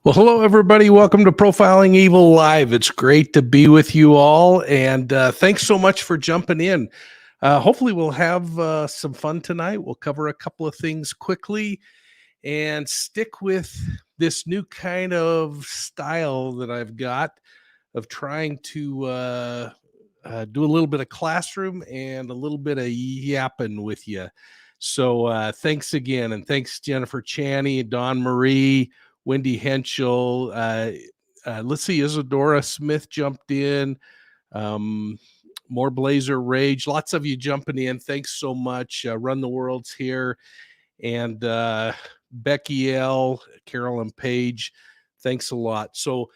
Well, hello, everybody. Welcome to Profiling Evil Live. It's great to be with you all, and thanks so much for jumping in. Hopefully, we'll have some fun tonight. We'll cover a couple of things quickly and stick with this new kind of style that I've got of trying to do a little bit of classroom and a little bit of yapping with you. So thanks again, and thanks Jennifer Chaney, Dawn Marie, Wendy Henschel. Let's see, Isadora Smith jumped in. More Blazer Rage. Lots of you jumping in. Thanks so much. Run the World's here. And Becky L, Carolyn Page. Thanks a lot. So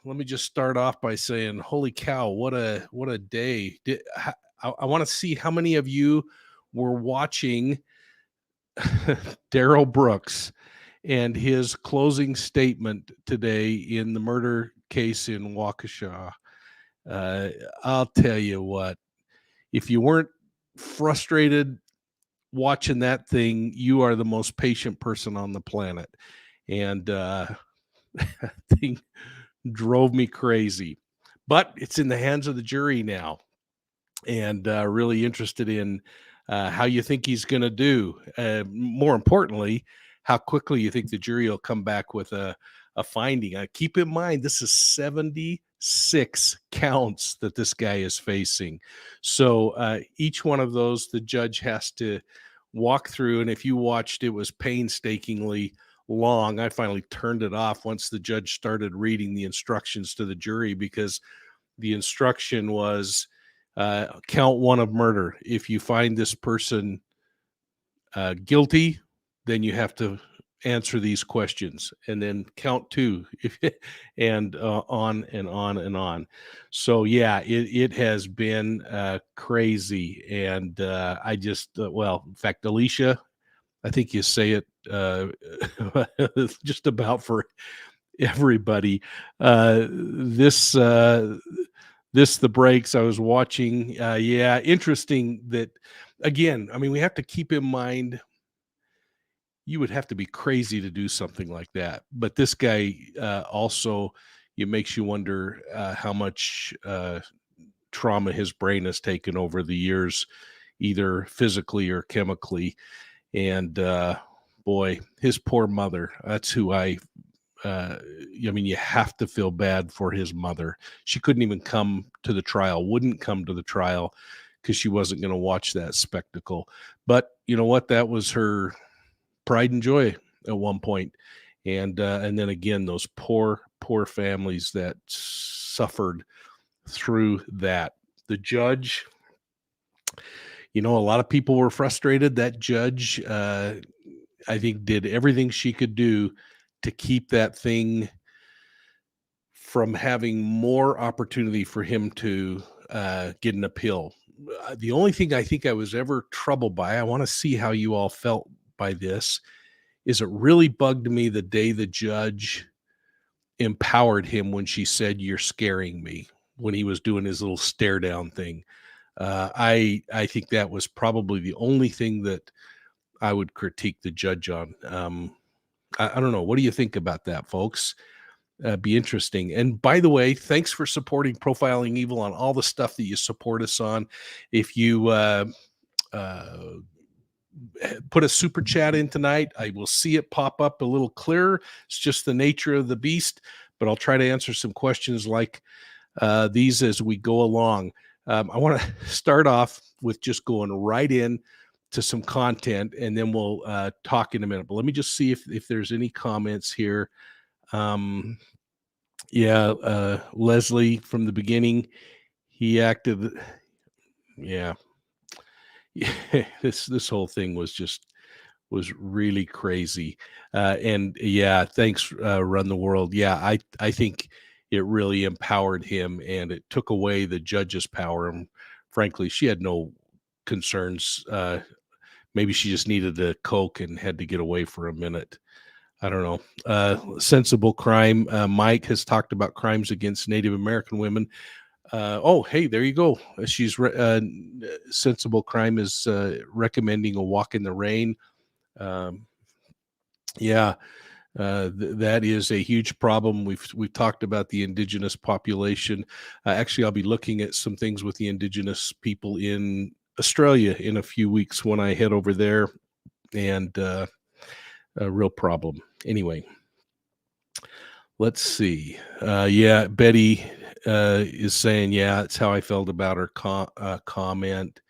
let me just start off by saying, holy cow, what a day. I want to see how many of you were watching Darrell Brooks and his closing statement today in the murder case in Waukesha. I'll tell you what, if you weren't frustrated watching that thing, you are the most patient person on the planet. And that thing drove me crazy. But it's in the hands of the jury now. And really interested in how you think he's going to do. More importantly, how quickly you think the jury will come back with a finding. Keep in mind, this is 76 counts that this guy is facing. So each one of those, the judge has to walk through. And if you watched, it was painstakingly long. I finally turned it off once the judge started reading the instructions to the jury, because the instruction was count one of murder. If you find this person guilty, then you have to answer these questions, and then count two, and on and on and on. So yeah, it has been crazy, and I just well, in fact, Alicia, I think you say it just about for everybody. This the breaks I was watching. Yeah, interesting that, again, I mean, we have to keep in mind, you would have to be crazy to do something like that. But this guy also, it makes you wonder how much trauma his brain has taken over the years, either physically or chemically. And boy, his poor mother, that's who I mean, you have to feel bad for his mother. She couldn't even come to the trial, wouldn't come to the trial, because she wasn't going to watch that spectacle. But you know what? That was her pride and joy at one point. And then again, those poor families that suffered through that. The judge, a lot of people were frustrated. That judge, I think, did everything she could do to keep that thing from having more opportunity for him to get an appeal. The only thing I think I was ever troubled by, I want to see how you all felt by this, is it really bugged me the day the judge empowered him when she said, "You're scaring me," when he was doing his little stare down thing. I think that was probably the only thing that I would critique the judge on. I don't know. What do you think about that, folks? Be interesting. And by the way, thanks for supporting Profiling Evil on all the stuff that you support us on. If you put a super chat in tonight, I will see it pop up a little clearer. It's just the nature of the beast, but I'll try to answer some questions like these as we go along. I want to start off with just going right in to some content, and then we'll talk in a minute. But let me just see if there's any comments here. Leslie from the beginning, he acted. Yeah. This whole thing was really crazy. And yeah, thanks, Run the World. Yeah, I think it really empowered him, and it took away the judge's power. And frankly, she had no concerns. Maybe she just needed a Coke and had to get away for a minute. I don't know. Sensible Crime. Mike has talked about crimes against Native American women. Oh, hey, there you go. She's Sensible Crime is recommending A Walk in the Rain. Yeah. That is a huge problem. We've talked about the indigenous population. Actually, I'll be looking at some things with the indigenous people in Australia in a few weeks when I head over there, and a real problem. Anyway, let's see. Yeah, Betty is saying, yeah, that's how I felt about her comment.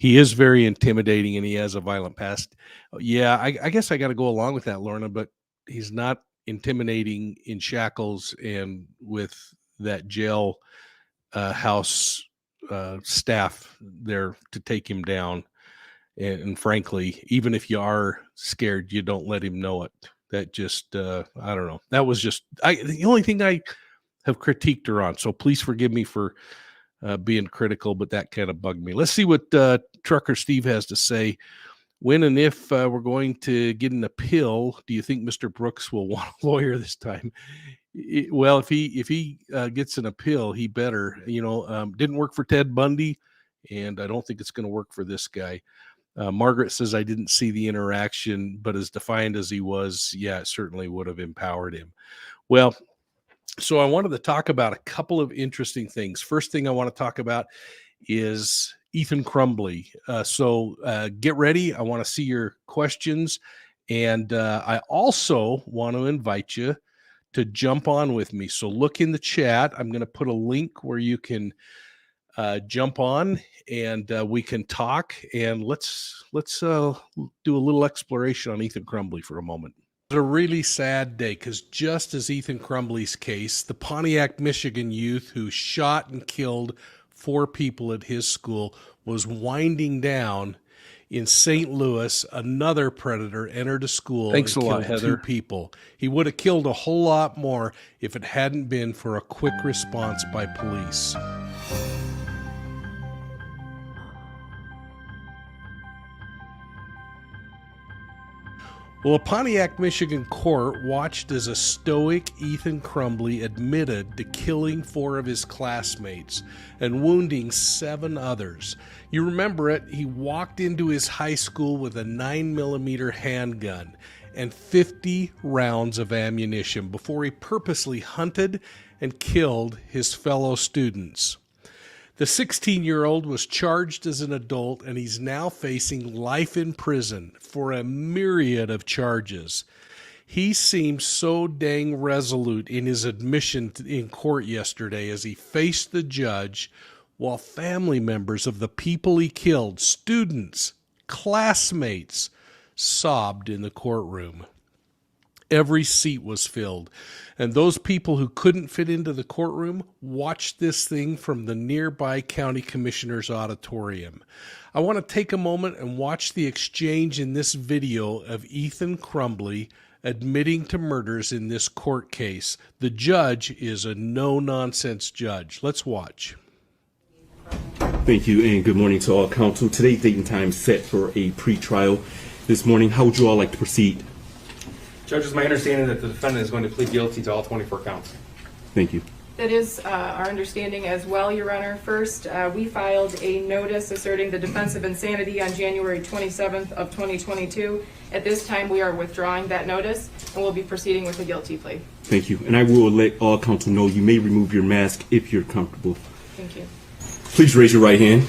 He is very intimidating and he has a violent past. Yeah, I guess I got to go along with that, Lorna, but he's not intimidating in shackles and with that jail house staff there to take him down. And frankly, even if you are scared, you don't let him know it. That just, I don't know. That was just the only thing I have critiqued her on. So please forgive me for being critical, but that kind of bugged me. Let's see what Trucker Steve has to say. When and if we're going to get an appeal, do you think Mr. Brooks will want a lawyer this time? Well, if he gets an appeal, he better. Didn't work for Ted Bundy, and I don't think it's going to work for this guy. Margaret says, I didn't see the interaction, but as defiant as he was, yeah, it certainly would have empowered him. Well, so I wanted to talk about a couple of interesting things. First thing I want to talk about is Ethan Crumbley. So get ready. I want to see your questions. And I also want to invite you to jump on with me. So look in the chat. I'm going to put a link where you can jump on and we can talk. And let's do a little exploration on Ethan Crumbley for a moment. It was a really sad day because just as Ethan Crumbley's case, the Pontiac, Michigan youth who shot and killed 4 people at his school was winding down, in St. Louis, another predator entered a school and killed 2 people. He would have killed a whole lot more if it hadn't been for a quick response by police. Well, a Pontiac, Michigan court watched as a stoic Ethan Crumbley admitted to killing 4 of his classmates and wounding 7 others. You remember it, he walked into his high school with a 9mm handgun and 50 rounds of ammunition before he purposely hunted and killed his fellow students. The 16-year-old was charged as an adult, and he's now facing life in prison for a myriad of charges. He seemed so dang resolute in his admission in court yesterday as he faced the judge, while family members of the people he killed, students, classmates, sobbed in the courtroom. Every seat was filled, and those people who couldn't fit into the courtroom watched this thing from the nearby county commissioner's auditorium. I want to take a moment and watch the exchange in this video of Ethan Crumbley admitting to murders in this court case. The judge is a no-nonsense judge. Let's watch. Thank you, and good morning to all counsel. Today's date and time set for a pre-trial this morning. How would you all like to proceed? Judge, it's my understanding that the defendant is going to plead guilty to all 24 counts. Thank you. That is our understanding as well, Your Honor. First, we filed a notice asserting the defense of insanity on January 27th of 2022. At this time, we are withdrawing that notice, and we'll be proceeding with a guilty plea. Thank you. And I will let all counsel know you may remove your mask if you're comfortable. Thank you. Please raise your right hand.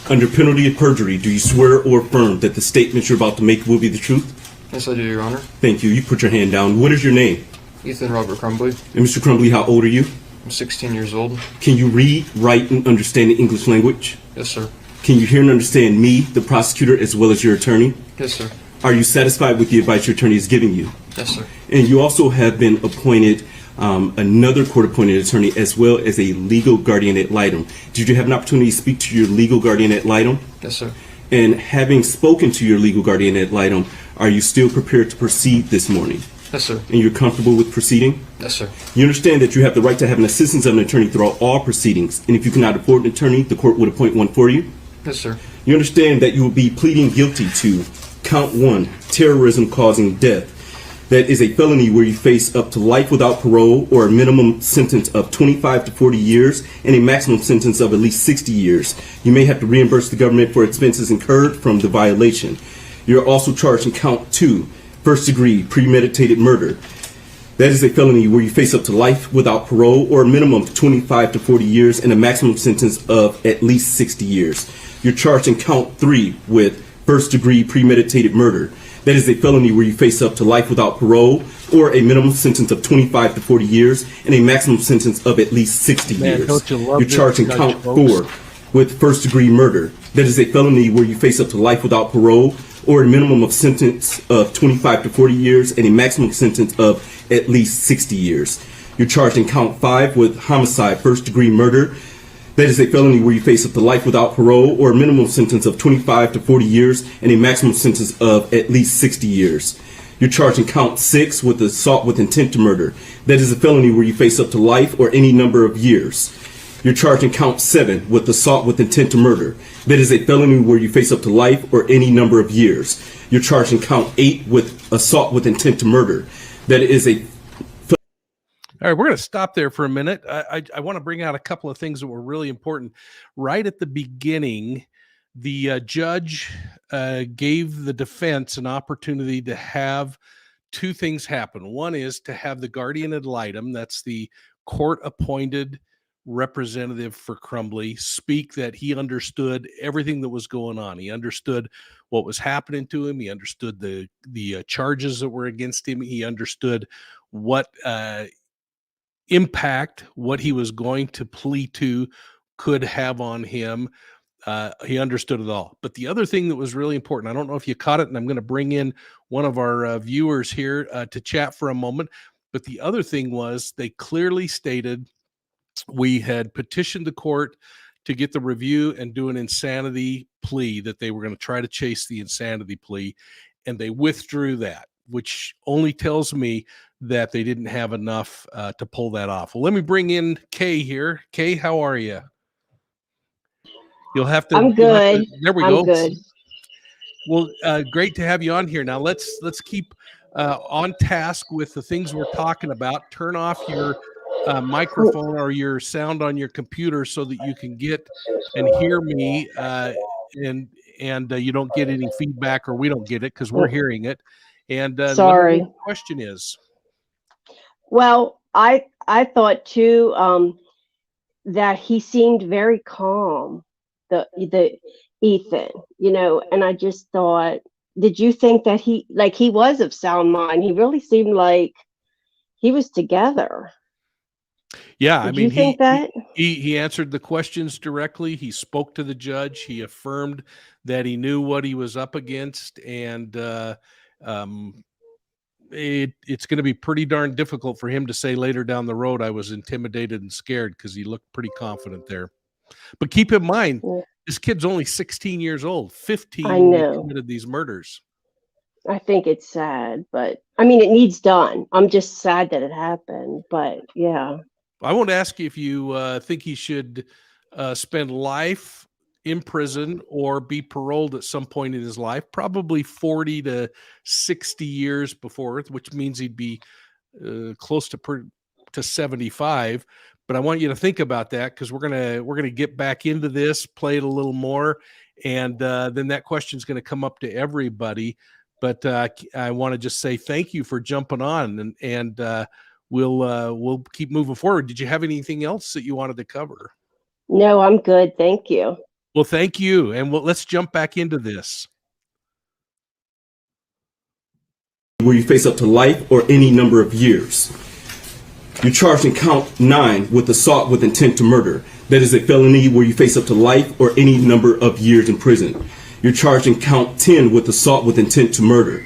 Under penalty of perjury, do you swear or affirm that the statements you're about to make will be the truth? Yes, I do, Your Honor. Thank you. You put your hand down. What is your name? Ethan Robert Crumbley. And Mr. Crumbley, how old are you? I'm 16 years old. Can you read, write, and understand the English language? Yes, sir. Can you hear and understand me, the prosecutor, as well as your attorney? Yes, sir. Are you satisfied with the advice your attorney is giving you? Yes, sir. And you also have been appointed another court-appointed attorney as well as a legal guardian ad litem. Did you have an opportunity to speak to your legal guardian ad litem? Yes, sir. And having spoken to your legal guardian ad litem, are you still prepared to proceed this morning? Yes, sir. And you're comfortable with proceeding? Yes, sir. You understand that you have the right to have an assistance of an attorney throughout all proceedings, and if you cannot afford an attorney, the court would appoint one for you? Yes, sir. You understand that you will be pleading guilty to count 1, terrorism causing death. That is a felony where you face up to life without parole or a minimum sentence of 25 to 40 years and a maximum sentence of at least 60 years. You may have to reimburse the government for expenses incurred from the violation. You're also charged in count 2, first-degree premeditated murder. That is a felony where you face up to life without parole or a minimum of 25 to 40 years and a maximum sentence of at least 60 years. You're charged in count 3 with first-degree premeditated murder. That is a felony where you face up to life without parole or a minimum sentence of 25 to 40 years and a maximum sentence of at least 60 years. You're charged in count 4 with first-degree murder. That is a felony where you face up to life without parole or a minimum of sentence of 25 to 40 years and a maximum sentence of at least 60 years. You're charged in count 5 with homicide, first-degree murder. That is a felony where you face up to life without parole or a minimum sentence of 25 to 40 years and a maximum sentence of at least 60 years. You're charged in count 6 with assault with intent to murder. That is a felony where you face up to life or any number of years. You're charged in count 7 with assault with intent to murder. That is a felony where you face up to life or any number of years. You're charged in count 8 with assault with intent to murder. That is a All right, we're going to stop there for a minute. I want to bring out a couple of things that were really important. Right at the beginning, the judge gave the defense an opportunity to have two things happen. One is to have the guardian ad litem, that's the court-appointed representative for Crumbley, speak that he understood everything that was going on. He understood what was happening to him. He understood the charges that were against him. He understood what impact what he was going to plea to could have on him. He understood it all. But the other thing that was really important, I don't know if you caught it, and I'm going to bring in one of our viewers here to chat for a moment. But the other thing was they clearly stated we had petitioned the court to get the review and do an insanity plea, that they were going to try to chase the insanity plea, and they withdrew that, which only tells me that they didn't have enough to pull that off. Well, let me bring in Kay here. Kay, how are you? You'll have to. I'm good. There we I'm go. good. Well, great to have you on here. Now let's keep on task with the things we're talking about. Turn off your microphone or your sound on your computer so that you can get and hear me, and you don't get any feedback, or we don't get it because we're hearing it. And Sorry. what the question is. Well, I thought too that he seemed very calm, the Ethan, and I just thought, did you think that he was of sound mind? He really seemed like he was together. Yeah, I mean, he answered the questions directly. He spoke to the judge. He affirmed that he knew what he was up against, and it's going to be pretty darn difficult for him to say later down the road, I was intimidated and scared, because he looked pretty confident there. But keep in mind, this kid's only 16 years old, 15 when he committed these murders. I think it's sad, but I mean, it needs done. I'm just sad that it happened, but yeah. I won't ask you if you think he should spend life in prison or be paroled at some point in his life, probably 40 to 60 years before, which means he'd be close to 75. But I want you to think about that, because we're gonna get back into this, play it a little more, and then that question is going to come up to everybody. But I want to just say thank you for jumping on, and we'll keep moving forward. Did you have anything else that you wanted to cover? No, I'm good. Thank you. Well, thank you. And let's jump back into this. Where you face up to life or any number of years. You're charged in count 9 with assault with intent to murder. That is a felony where you face up to life or any number of years in prison. You're charged in count 10 with assault with intent to murder.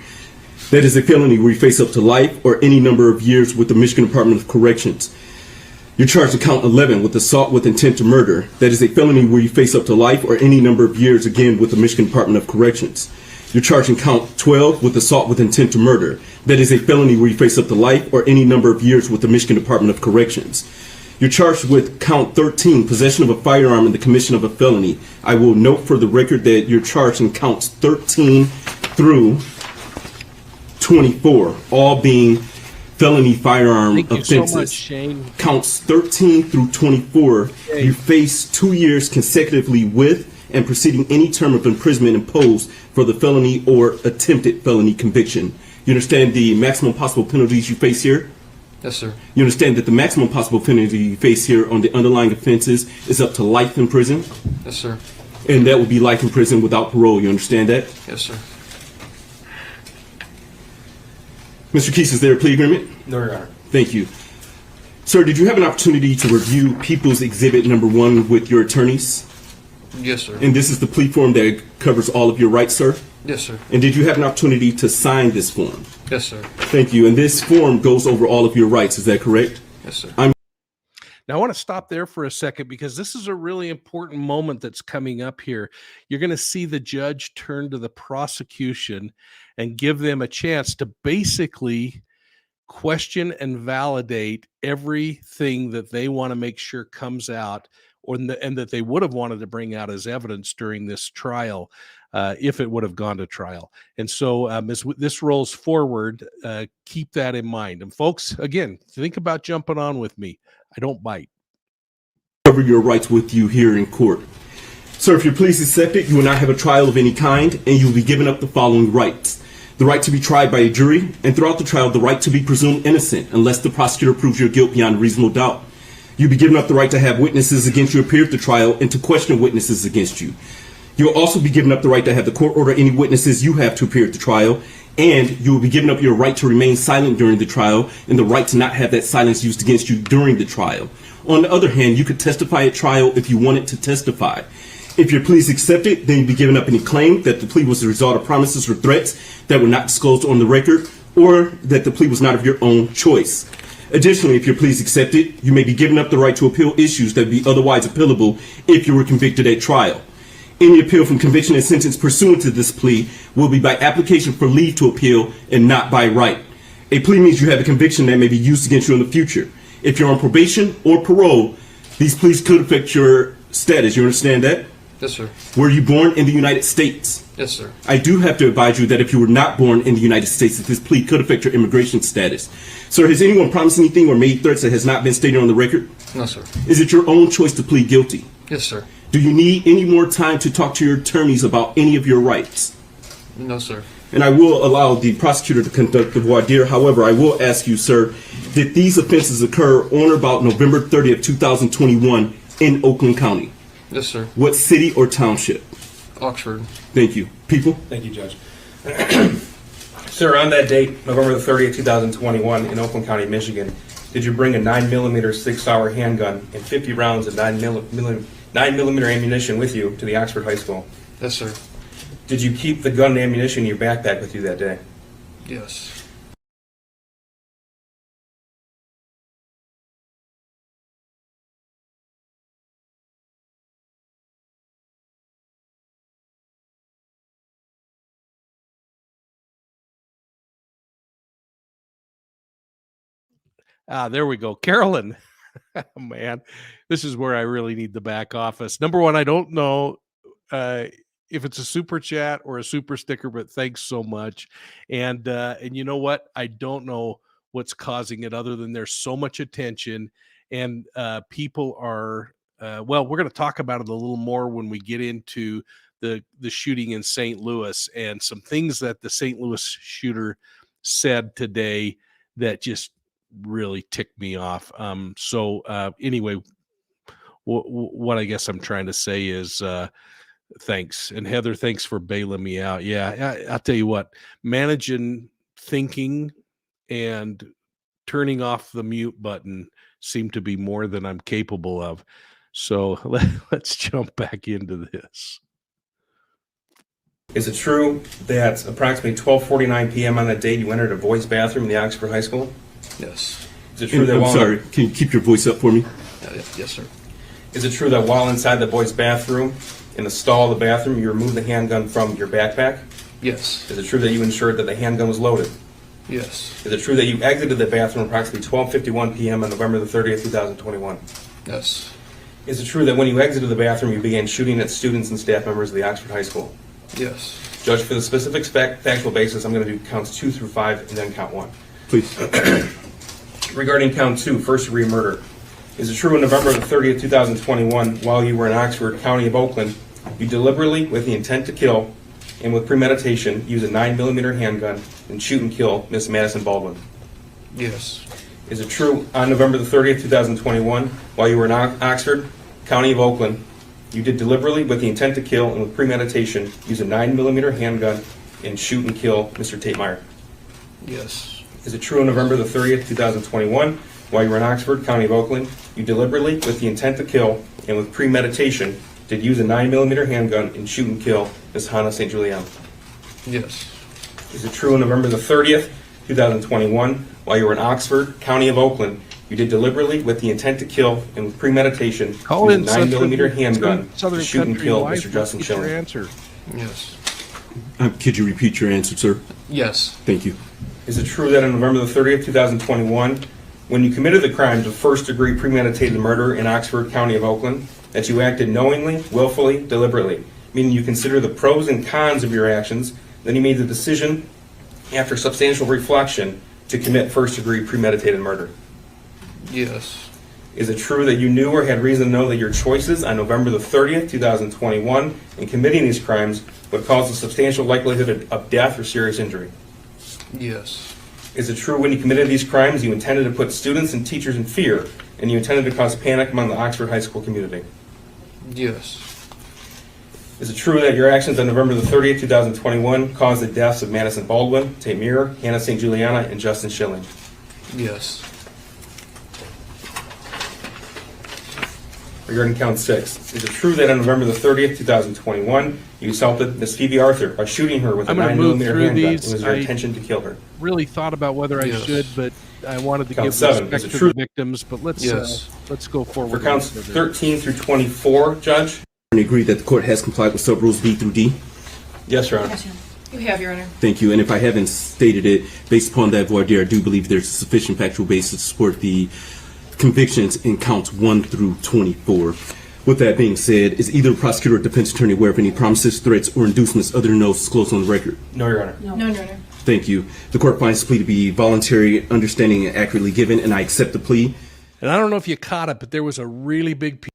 That is a felony where you face up to life or any number of years with the Michigan Department of Corrections. You're charged in count 11 with assault with intent to murder. That is a felony where you face up to life or any number of years, again, with the Michigan Department of Corrections. You're charged in count 12 with assault with intent to murder. That is a felony where you face up to life or any number of years with the Michigan Department of Corrections. You're charged with count 13, possession of a firearm and the commission of a felony. I will note for the record that you're charged in counts 13 through 24, all being felony firearm offenses. Thank you so much, Shane. Counts 13 through 24, you face 2 years consecutively with and preceding any term of imprisonment imposed for the felony or attempted felony conviction. You understand the maximum possible penalties you face here? Yes, sir. You understand that the maximum possible penalty you face here on the underlying offenses is up to life in prison? Yes, sir. And that would be life in prison without parole. You understand that? Yes, sir. Mr. Keese, is there a plea agreement? No, Your Honor. Thank you. Sir, did you have an opportunity to review People's Exhibit number 1 with your attorneys? Yes, sir. And this is the plea form that covers all of your rights, sir? Yes, sir. And did you have an opportunity to sign this form? Yes, sir. Thank you. And this form goes over all of your rights. Is that correct? Yes, sir. Now, I want to stop there for a second because this is a really important moment that's coming up here. You're going to see the judge turn to the prosecution and give them a chance to basically question and validate everything that they want to make sure comes out, and that they would have wanted to bring out as evidence during this trial, if it would have gone to trial. And so as this rolls forward, keep that in mind. And folks, again, think about jumping on with me. I don't bite. Cover your rights with you here in court. Sir, if you're please accepted, you will not have a trial of any kind, and you will be given up the following rights. The right to be tried by a jury, and throughout the trial, the right to be presumed innocent unless the prosecutor proves your guilt beyond reasonable doubt. You'll be given up the right to have witnesses against you appear at the trial and to question witnesses against you. You'll also be given up the right to have the court order any witnesses you have to appear at the trial, and you will be given up your right to remain silent during the trial and the right to not have that silence used against you during the trial. On the other hand, you could testify at trial if you wanted to testify. If your plea is accepted, then you'll be given up any claim that the plea was the result of promises or threats that were not disclosed on the record, or that the plea was not of your own choice. Additionally, if your plea is accepted, you may be given up the right to appeal issues that would be otherwise appealable if you were convicted at trial. Any appeal from conviction and sentence pursuant to this plea will be by application for leave to appeal and not by right. A plea means you have a conviction that may be used against you in the future. If you're on probation or parole, these pleas could affect your status. You understand that? Yes, sir. Were you born in the United States? Yes, sir. I do have to advise you that if you were not born in the United States, that this plea could affect your immigration status. Sir, has anyone promised anything or made threats that has not been stated on the record? No, sir. Is it your own choice to plead guilty? Yes, sir. Do you need any more time to talk to your attorneys about any of your rights? No, sir. And I will allow the prosecutor to conduct the voir dire. However, I will ask you, sir, did these offenses occur on or about November 30th, 2021 in Oakland County? Yes, sir. What city or township? Oxford. Thank you. People? Thank you, Judge. Sir, on that date, November the 30th, 2021, in Oakland County, Michigan, did you bring a 9mm 6-hour handgun and 50 rounds of 9mm ammunition with you to the Oxford High School? Yes, sir. Did you keep the gun and ammunition in your backpack with you that day? Yes. There we go. Carolyn. Man, this is where I really need the back office. Number one, I don't know if it's a super chat or a super sticker, but thanks so much. And you know what? I don't know what's causing it other than there's so much attention, and people are well, we're going to talk about it a little more when we get into the shooting in St. Louis and some things that the St. Louis shooter said today that just really ticked me off. Anyway, what I guess I'm trying to say is thanks. And Heather, thanks for bailing me out. Yeah, I'll tell you what, managing thinking and turning off the mute button seemed to be more than I'm capable of. So let's jump back into this. Is it true that approximately 12:49 p.m. on that date you entered a boys' bathroom in the Oxford High School? Yes. Is it true that I'm sorry, can you keep your voice up for me? Yes, sir. Is it true that while inside the boys' bathroom, in the stall of the bathroom, you removed the handgun from your backpack? Yes. Is it true that you ensured that the handgun was loaded? Yes. Is it true that you exited the bathroom approximately 12:51 p.m. on November the 30th, 2021? Yes. Is it true that when you exited the bathroom, you began shooting at students and staff members of the Oxford High School? Yes. Judge, for the specific factual basis, I'm going to do counts 2 through 5 and then count 1. Please. Regarding count 2, first-degree murder, is it true on November the 30th, 2021, while you were in Oxford, County of Oakland, you deliberately, with the intent to kill, and with premeditation use a 9mm handgun and shoot and kill Miss Madison Baldwin? Yes. Is it true on November the 30th, 2021, while you were in Oxford, County of Oakland, you did deliberately with the intent to kill and with premeditation use a 9mm handgun and shoot and kill Mr. Tate Meyer? Yes. Is it true on November the 30th, 2021, while you were in Oxford, County of Oakland, you deliberately with the intent to kill and with premeditation did use a 9mm handgun and shoot and kill Ms. Hannah St. Juliana? Yes. Is it true on November the 30th, 2021, while you were in Oxford, County of Oakland, you did deliberately with the intent to kill and with premeditation use a 9mm handgun to shoot and kill Mr. Justin Schilling? Answer. Yes. Could you repeat your answer, sir? Yes. Thank you. Is it true that on November the 30th, 2021, when you committed the crimes of first-degree premeditated murder in Oxford, County of Oakland, that you acted knowingly, willfully, deliberately, meaning you consider the pros and cons of your actions, then you made the decision, after substantial reflection, to commit first-degree premeditated murder? Yes. Is it true that you knew or had reason to know that your choices on November the 30th, 2021, in committing these crimes would cause a substantial likelihood of death or serious injury? Yes. Is it true when you committed these crimes you intended to put students and teachers in fear and you intended to cause panic among the Oxford High School community? Yes. Is it true that your actions on November the 30th, 2021 caused the deaths of Madison Baldwin, Tate Meyer, Hannah St. Juliana, and Justin Schilling? Yes. Regarding count 6, is it true that on November the 30th, 2021, you assaulted Miss Phoebe Arthur by shooting her with a I'm gonna move 9mm through handgun? these. It was your I- intention to kill her. Really thought about whether I Yes. should, but I wanted to Count give 7. respect Is it to true- the victims. But let's Yes. let's go forward. For a counts little further. 13 through 24, Judge? I agree that the court has complied with sub-rules B through D. Yes, Your Honor. You have, Your Honor. Thank you. And if I haven't stated it, based upon that voir dire, I do believe there's sufficient factual basis to support the convictions in counts 1 through 24. With that being said, is either prosecutor or defense attorney aware of any promises, threats, or inducements other than those disclosed on the record? No, Your Honor. No, Your Honor. Thank you. The court finds the plea to be voluntary, understanding, and accurately given, and I accept the plea. And I don't know if you caught it, but there was a really big piece.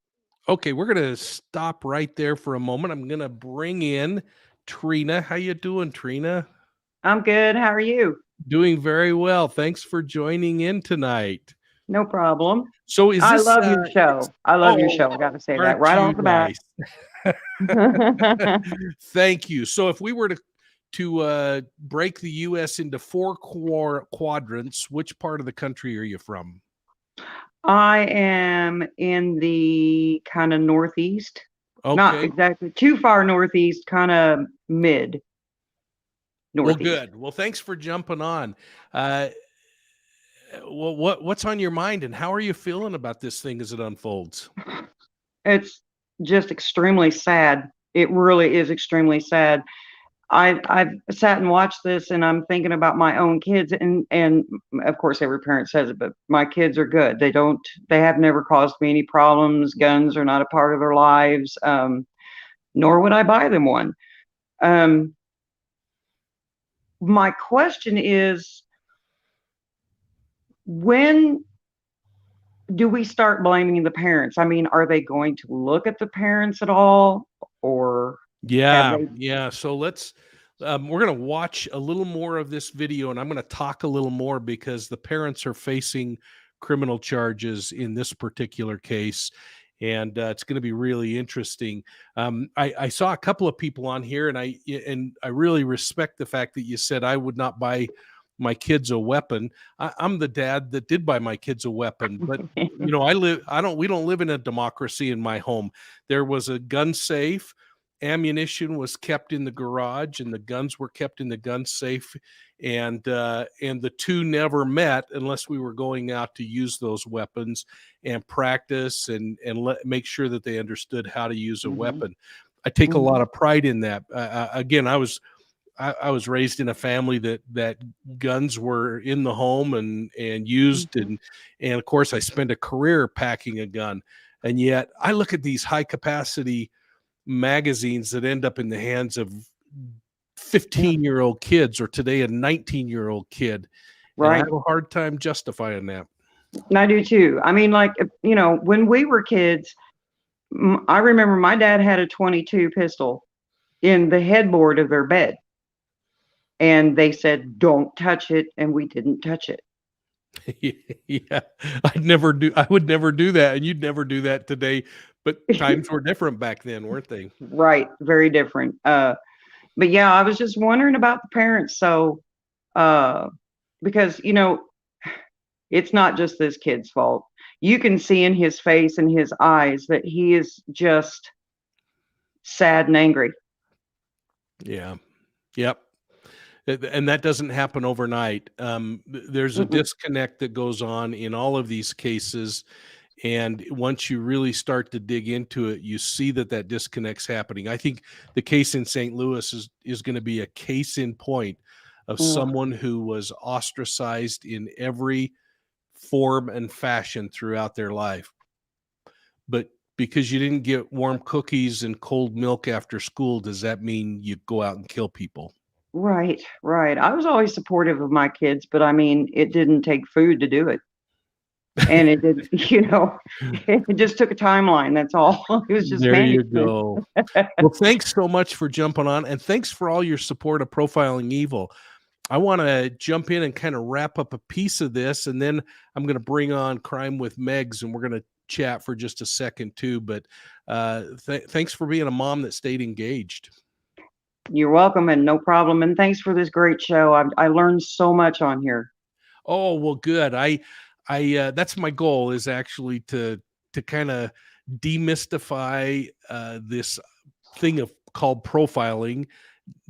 Okay, we're going to stop right there for a moment. I'm going to bring in Trina. How you doing, Trina? I'm good. How are you? Doing very well. Thanks for joining in tonight. No problem. So is I this, love your show. I love your oh, show. I got to say that aren't right you off the bat. nice? Thank you. So if we were to break the U.S. into 4 quadrants, which part of the country are you from? I am in the kind of northeast. Not Okay. exactly too far northeast, kind of mid Well, northeast. good. Well, thanks for jumping on. Well, what's on your mind, and how are you feeling about this thing as it unfolds? It's just extremely sad. It really is extremely sad. I've sat and watched this, and I'm thinking about my own kids, and of course every parent says it, but my kids are good. They have never caused me any problems. Guns are not a part of their lives, nor would I buy them one. My question is, when do we start blaming the parents? I mean, are they going to look at the parents at all, or Yeah, have they- yeah. So let's we're going to watch a little more of this video, and I'm going to talk a little more because the parents are facing criminal charges in this particular case, and it's going to be really interesting. I saw a couple of people on here, and I really respect the fact that you said I would not buy my kids a weapon. I'm the dad that did buy my kids a weapon, but you know, we don't live in a democracy in my home. There was a gun safe, ammunition was kept in the garage, and the guns were kept in the gun safe, and the two never met unless we were going out to use those weapons and practice and make sure that they understood how to use a weapon. I take a lot of pride in that. Again, I was raised in a family that guns were in the home and used, and of course I spent a career packing a gun, and yet I look at these high capacity magazines that end up in the hands of 15-year-old kids, or today a 19-year-old kid. And I right? have a hard time justifying that. I do too. I mean, like, you know, when we were kids, I remember my dad had a .22 pistol, in the headboard of their bed. And they said, don't touch it. And we didn't touch it. Yeah, I would never do that, and you'd never do that today. But times were different back then, weren't they? Right. Very different. But yeah, I was just wondering about the parents. So, because, it's not just this kid's fault. You can see in his face and his eyes that he is just sad and angry. Yeah. Yep. And that doesn't happen overnight. There's a disconnect that goes on in all of these cases. And once you really start to dig into it, you see that disconnect's happening. I think the case in St. Louis is going to be a case in point of someone who was ostracized in every form and fashion throughout their life. But because you didn't get warm cookies and cold milk after school, does that mean you go out and kill people? Right. I was always supportive of my kids, but I mean, it didn't take food to do it. And it did, it just took a timeline. That's all. It was just There you management. go. Well, thanks so much for jumping on, and thanks for all your support of Profiling Evil. I want to jump in and kind of wrap up a piece of this, and then I'm going to bring on Crime with Megs, and we're going to chat for just a second too. But thanks for being a mom that stayed engaged. You're welcome, and no problem. And thanks for this great show. I learned so much on here. Oh, well, good. I that's my goal, is actually to kind of demystify this thing called profiling,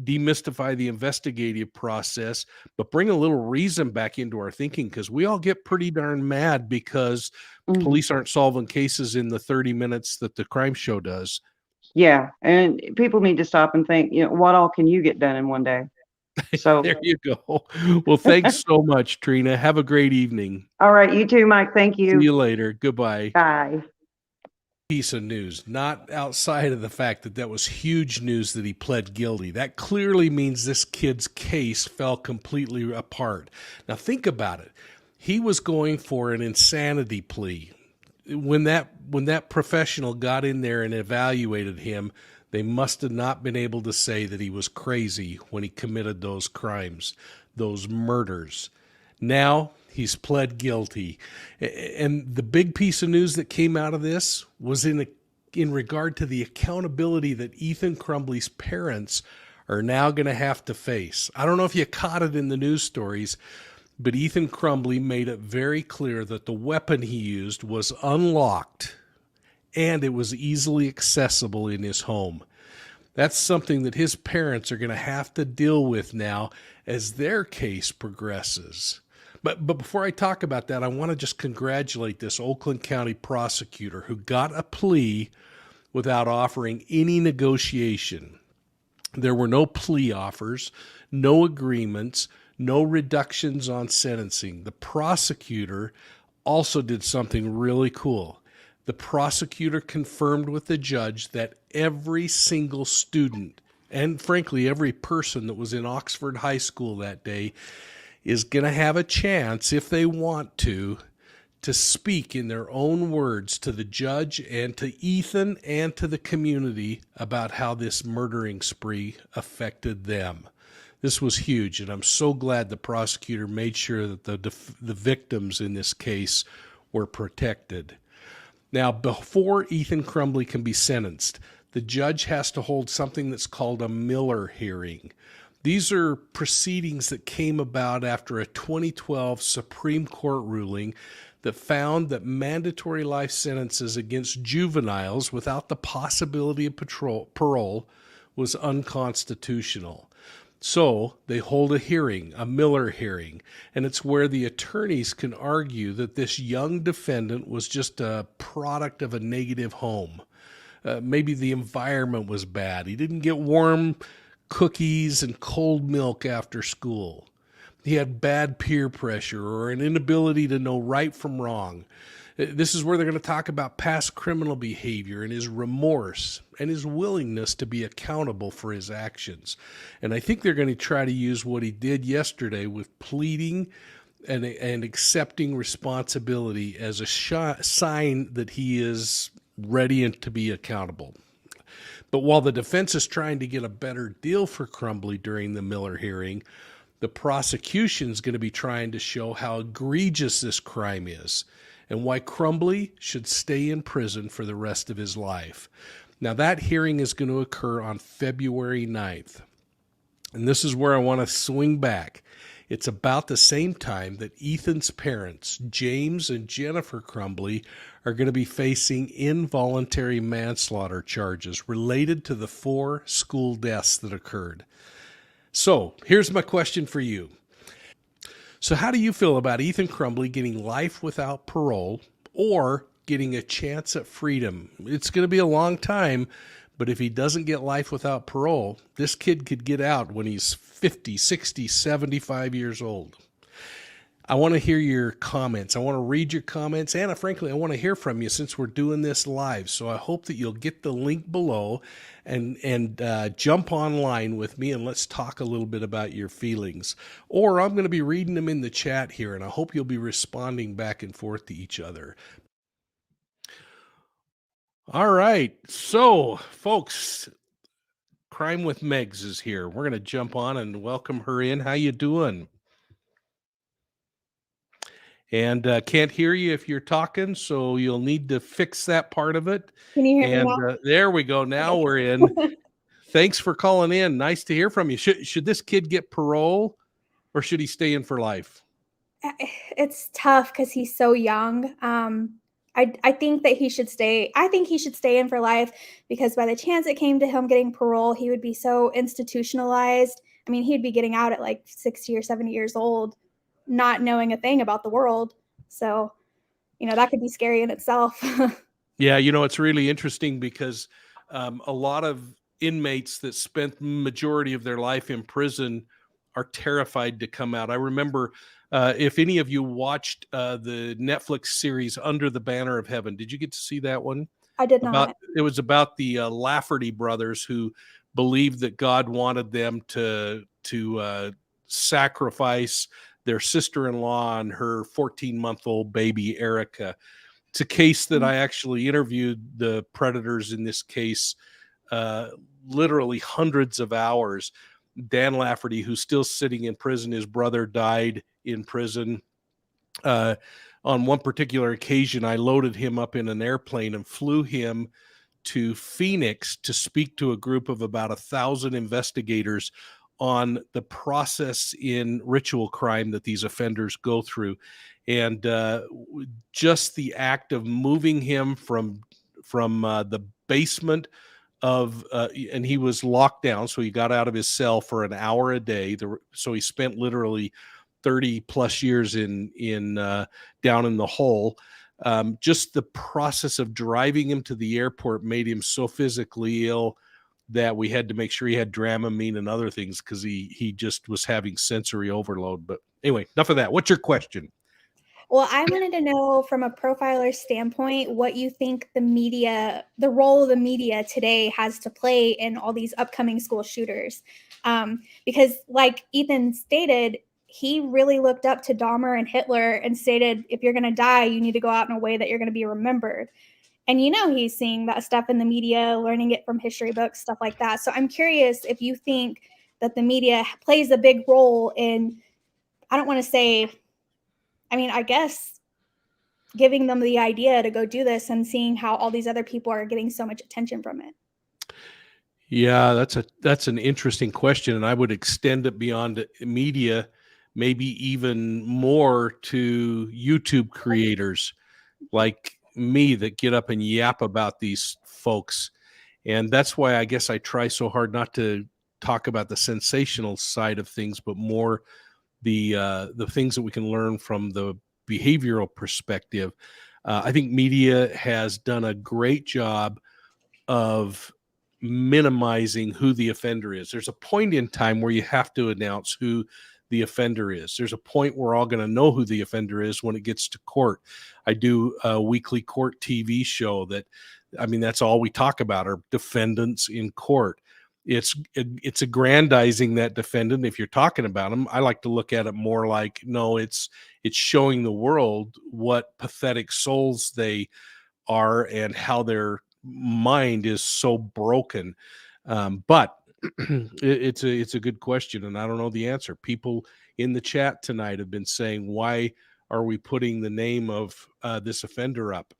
demystify the investigative process, but bring a little reason back into our thinking, because we all get pretty darn mad because police aren't solving cases in the 30 minutes that the crime show does. Yeah, and people need to stop and think, what all can you get done in one day? So there you go. Well, thanks so much, Trina. Have a great evening. All right, you too, Mike. Thank you. See you later. Goodbye. Bye. Piece of news, not outside of the fact that was huge news that he pled guilty. That clearly means this kid's case fell completely apart. Now think about it. He was going for an insanity plea. When that professional got in there and evaluated him, they must have not been able to say that he was crazy when he committed those crimes, those murders. Now he's pled guilty. And the big piece of news that came out of this was in regard to the accountability that Ethan Crumbley's parents are now going to have to face. I don't know if you caught it in the news stories, but Ethan Crumbley made it very clear that the weapon he used was unlocked and it was easily accessible in his home. That's something that his parents are going to have to deal with now as their case progresses. But before I talk about that, I want to just congratulate this Oakland County prosecutor who got a plea without offering any negotiation. There were no plea offers, no agreements, no reductions on sentencing. The prosecutor also did something really cool. The prosecutor confirmed with the judge that every single student, and frankly every person that was in Oxford High School that day, is going to have a chance, if they want to speak in their own words to the judge and to Ethan and to the community about how this murdering spree affected them. This was huge, and I'm so glad the prosecutor made sure that the victims in this case were protected. Now, before Ethan Crumbley can be sentenced, the judge has to hold something that's called a Miller hearing. These are proceedings that came about after a 2012 Supreme Court ruling that found that mandatory life sentences against juveniles without the possibility of parole was unconstitutional. So they hold a hearing, a Miller hearing, and it's where the attorneys can argue that this young defendant was just a product of a negative home. Maybe the environment was bad. He didn't get warm cookies and cold milk after school. He had bad peer pressure or an inability to know right from wrong. This is where they're going to talk about past criminal behavior and his remorse and his willingness to be accountable for his actions. And I think they're going to try to use what he did yesterday with pleading and accepting responsibility as a sign that he is ready and to be accountable. But while the defense is trying to get a better deal for Crumbley during the Miller hearing, the prosecution is going to be trying to show how egregious this crime is and why Crumbley should stay in prison for the rest of his life. Now, that hearing is going to occur on February 9th. And this is where I want to swing back. It's about the same time that Ethan's parents, James and Jennifer Crumbley, are going to be facing involuntary manslaughter charges related to the 4 school deaths that occurred. So here's my question for you. So how do you feel about Ethan Crumbley getting life without parole or getting a chance at freedom? It's going to be a long time, but if he doesn't get life without parole, this kid could get out when he's 50, 60, 75 years old. I want to hear your comments. I want to read your comments. And frankly, I want to hear from you since we're doing this live. So I hope that you'll get the link below and jump online with me and let's talk a little bit about your feelings. Or I'm going to be reading them in the chat here, and I hope you'll be responding back and forth to each other. All right. So, folks, Crime with Megs is here. We're going to jump on and welcome her in. How you doing? And can't hear you if you're talking, so you'll need to fix that part of it. Can you hear me now? There we go. Now we're in. Thanks for calling in. Nice to hear from you. Should this kid get parole or should he stay in for life? It's tough because he's so young. I think that he should stay. I think he should stay in for life because by the chance it came to him getting parole, he would be so institutionalized. I mean, he'd be getting out at like 60 or 70 years old, not knowing a thing about the world. So, that could be scary in itself. Yeah, it's really interesting because a lot of inmates that spent the majority of their life in prison are terrified to come out. I remember if any of you watched the Netflix series Under the Banner of Heaven, did you get to see that one? I did not. It was about the Lafferty brothers who believed that God wanted them to sacrifice their sister-in-law and her 14-month-old baby, Erica. It's a case that I actually interviewed the predators in this case, literally hundreds of hours. Dan Lafferty, who's still sitting in prison, his brother died in prison. On one particular occasion, I loaded him up in an airplane and flew him to Phoenix to speak to a group of about 1,000 investigators on the process in ritual crime that these offenders go through. And just the act of moving him from the basement of, and he was locked down, so he got out of his cell for an hour a day. So he spent literally 30 plus years in down in the hole. Just the process of driving him to the airport made him so physically ill that we had to make sure he had Dramamine and other things because he just was having sensory overload. But anyway, enough of that. What's your question? Well, I wanted to know from a profiler standpoint what you think the role of the media today has to play in all these upcoming school shooters. Because like Ethan stated, he really looked up to Dahmer and Hitler and stated, if you're going to die, you need to go out in a way that you're going to be remembered. And he's seeing that stuff in the media, learning it from history books, stuff like that. So I'm curious if you think that the media plays a big role in, I don't want to say, I guess giving them the idea to go do this and seeing how all these other people are getting so much attention from it. Yeah, that's an interesting question. And I would extend it beyond media, maybe even more to YouTube creators like me that get up and yap about these folks. And that's why I guess I try so hard not to talk about the sensational side of things, but more the things that we can learn from the behavioral perspective. I think media has done a great job of minimizing who the offender is. There's a point in time where you have to announce who the offender is. There's a point where we're all going to know who the offender is when it gets to court. I do a weekly court TV show that's all we talk about are defendants in court. It's aggrandizing that defendant. If you're talking about them, I like to look at it more like, no, it's showing the world what pathetic souls they are and how they're mind is so broken. But it's a good question, and I don't know the answer. People in the chat tonight have been saying, why are we putting the name of this offender up?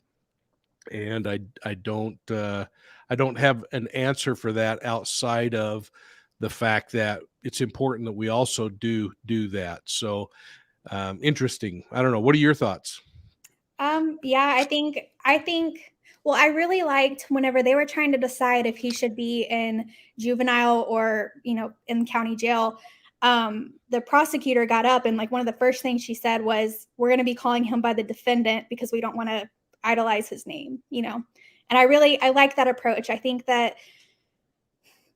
And I don't have an answer for that outside of the fact that it's important that we also do that. So interesting. I don't know. What are your thoughts? Yeah, well, I really liked whenever they were trying to decide if he should be in juvenile or, in county jail. The prosecutor got up and like one of the first things she said was, we're going to be calling him by the defendant because we don't want to idolize his name, And I like that approach. I think that,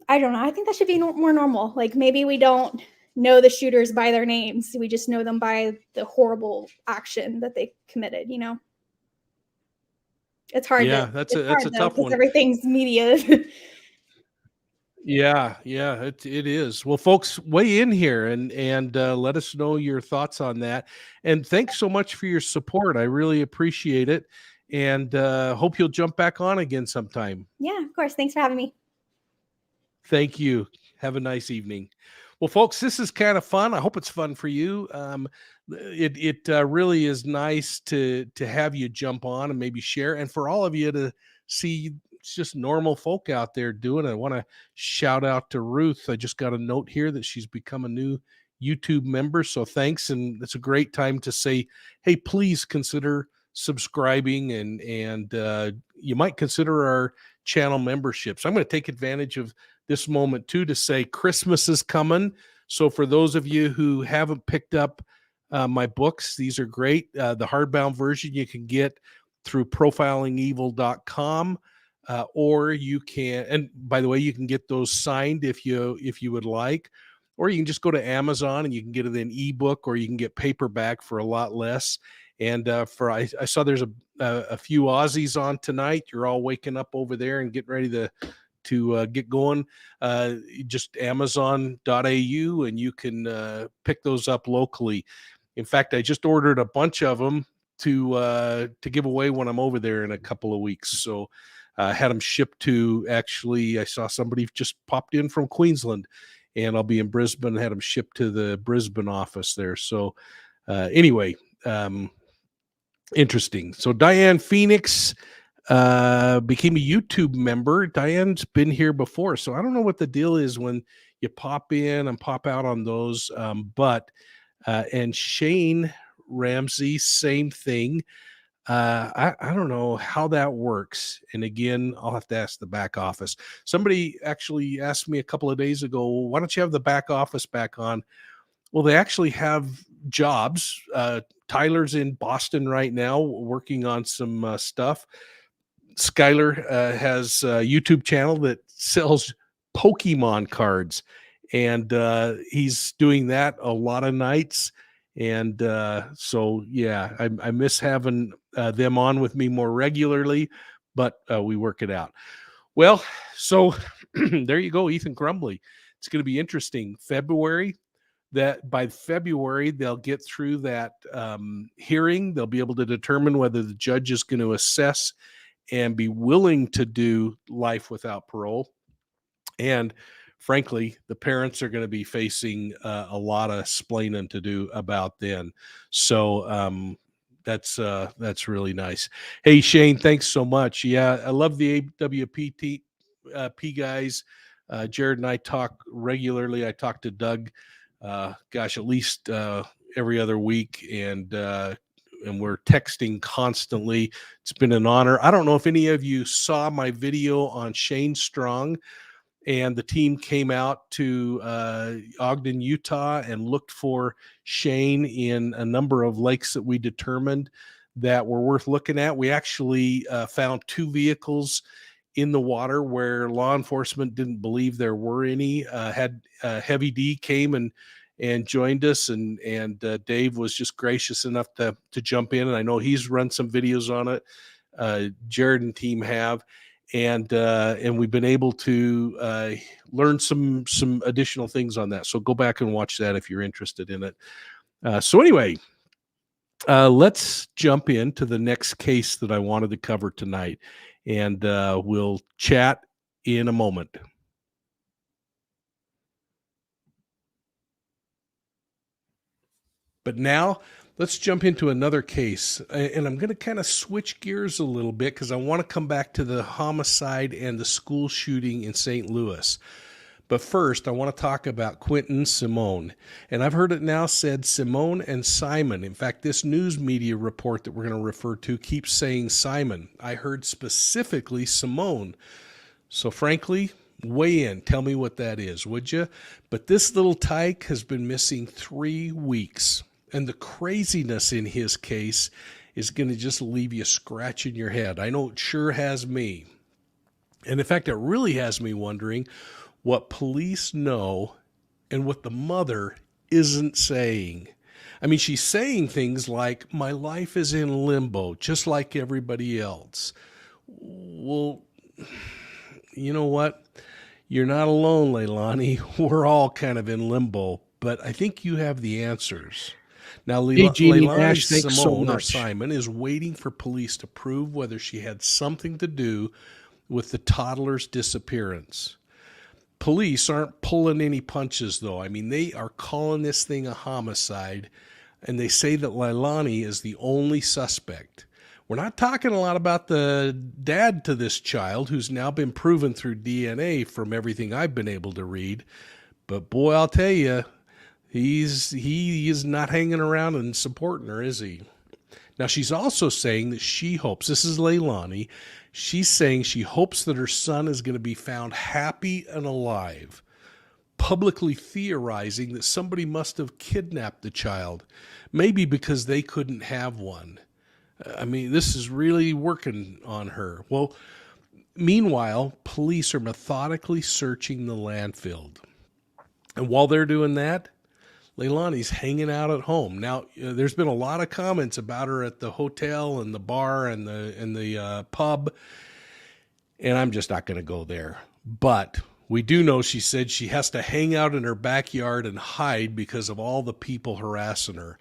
I don't know, I think that should be more normal. Like maybe we don't know the shooters by their names. We just know them by the horrible action that they committed, It's hard. Yeah, that's a tough one. Everything's media. Yeah, it is. Well, folks, weigh in here and let us know your thoughts on that. And thanks so much for your support. I really appreciate it. And hope you'll jump back on again sometime. Yeah, of course. Thanks for having me. Thank you. Have a nice evening. Well, folks, this is kind of fun. I hope it's fun for you. It really is nice to have you jump on and maybe share, and for all of you to see it's just normal folk out there doing it. I want to shout out to Ruth. I just got a note here that she's become a new YouTube member. So thanks. And it's a great time to say, hey, please consider subscribing and you might consider our channel memberships. I'm going to take advantage of this moment too to say Christmas is coming. So for those of you who haven't picked up my books, these are great. The hardbound version you can get through profilingevil.com. Or you can, and by the way, you can get those signed if you would like, or you can just go to Amazon and you can get it in ebook, or you can get paperback for a lot less. And I saw there's a few Aussies on tonight. You're all waking up over there and getting ready to get going. Just Amazon.au, and you can pick those up locally. In fact, I just ordered a bunch of them to give away when I'm over there in a couple of weeks. So. Had them shipped to, actually, I saw somebody just popped in from Queensland, and I'll be in Brisbane, had them shipped to the Brisbane office there. So anyway, interesting. So Diane Phoenix became a YouTube member. Diane's been here before, so I don't know what the deal is when you pop in and pop out on those. And Shane Ramsey, same thing. I don't know how that works. And again, I'll have to ask the back office. Somebody actually asked me a couple of days ago, why don't you have the back office back on? Well, they actually have jobs. Tyler's in Boston right now working on some stuff. Skylar has a YouTube channel that sells Pokemon cards, and he's doing that a lot of nights. And so, yeah, I miss having them on with me more regularly, but we work it out. Well, so there you go, Ethan Crumbley. It's going to be interesting. By February, they'll get through that hearing. They'll be able to determine whether the judge is going to assess and be willing to do life without parole. And frankly, the parents are going to be facing a lot of splaining to do about then. So that's really nice. Hey, Shane, thanks so much. Yeah, I love the AWPT guys. Jared and I talk regularly. I talk to Doug, at least every other week, and we're texting constantly. It's been an honor. I don't know if any of you saw my video on Shane Strong. And the team came out to Ogden, Utah, and looked for Shane in a number of lakes that we determined that were worth looking at. We actually found 2 vehicles in the water where law enforcement didn't believe there were any. Had Heavy D came and joined us, and Dave was just gracious enough to jump in. And I know he's run some videos on it. Jared and team have. And we've been able to learn some additional things on that. So go back and watch that if you're interested in it. So anyway, Let's jump into the next case that I wanted to cover tonight, and we'll chat in a moment. But now let's jump into another case, and I'm going to kind of switch gears a little bit because I want to come back to the homicide and the school shooting in St. Louis. But first, I want to talk about Quinton Simon. And I've heard it now said Simone and Simon. In fact, this news media report that we're going to refer to keeps saying Simon. I heard specifically Simone. So frankly, weigh in. Tell me what that is, would you? But this little tyke has been missing 3 weeks. And the craziness in his case is going to just leave you scratching your head. I know it sure has me. And in fact, it really has me wondering what police know and what the mother isn't saying. I mean, she's saying things like, my life is in limbo, just like everybody else. Well, you know what? You're not alone, Leilani. We're all kind of in limbo, but I think you have the answers. Now, Leilani Simone, or Simon, is waiting for police to prove whether she had something to do with the toddler's disappearance. Police aren't pulling any punches, though. I mean, they are calling this thing a homicide, and they say that Leilani is the only suspect. We're not talking a lot about the dad to this child, who's now been proven through DNA from everything I've been able to read. But boy, I'll tell you, he is not hanging around and supporting her, is he? Now, she's also saying that she hopes, this is Leilani, she's saying she hopes that her son is going to be found happy and alive, publicly theorizing that somebody must have kidnapped the child, maybe because they couldn't have one. I mean, this is really working on her. Well, meanwhile, police are methodically searching the landfill. And while they're doing that, Leilani's hanging out at home. Now, there's been a lot of comments about her at the hotel and the bar and the pub, and I'm just not going to go there. But we do know she said she has to hang out in her backyard and hide because of all the people harassing her.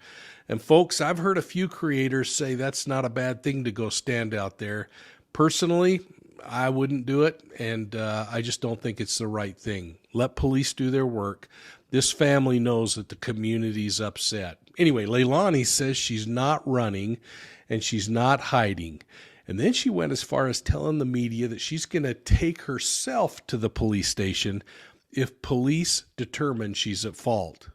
And folks, I've heard a few creators say that's not a bad thing to go stand out there. Personally, I wouldn't do it, and I just don't think it's the right thing. Let police do their work. This family knows that the community's upset. Anyway, Leilani says she's not running and she's not hiding. And then she went as far as telling the media that she's going to take herself to the police station if police determine she's at fault.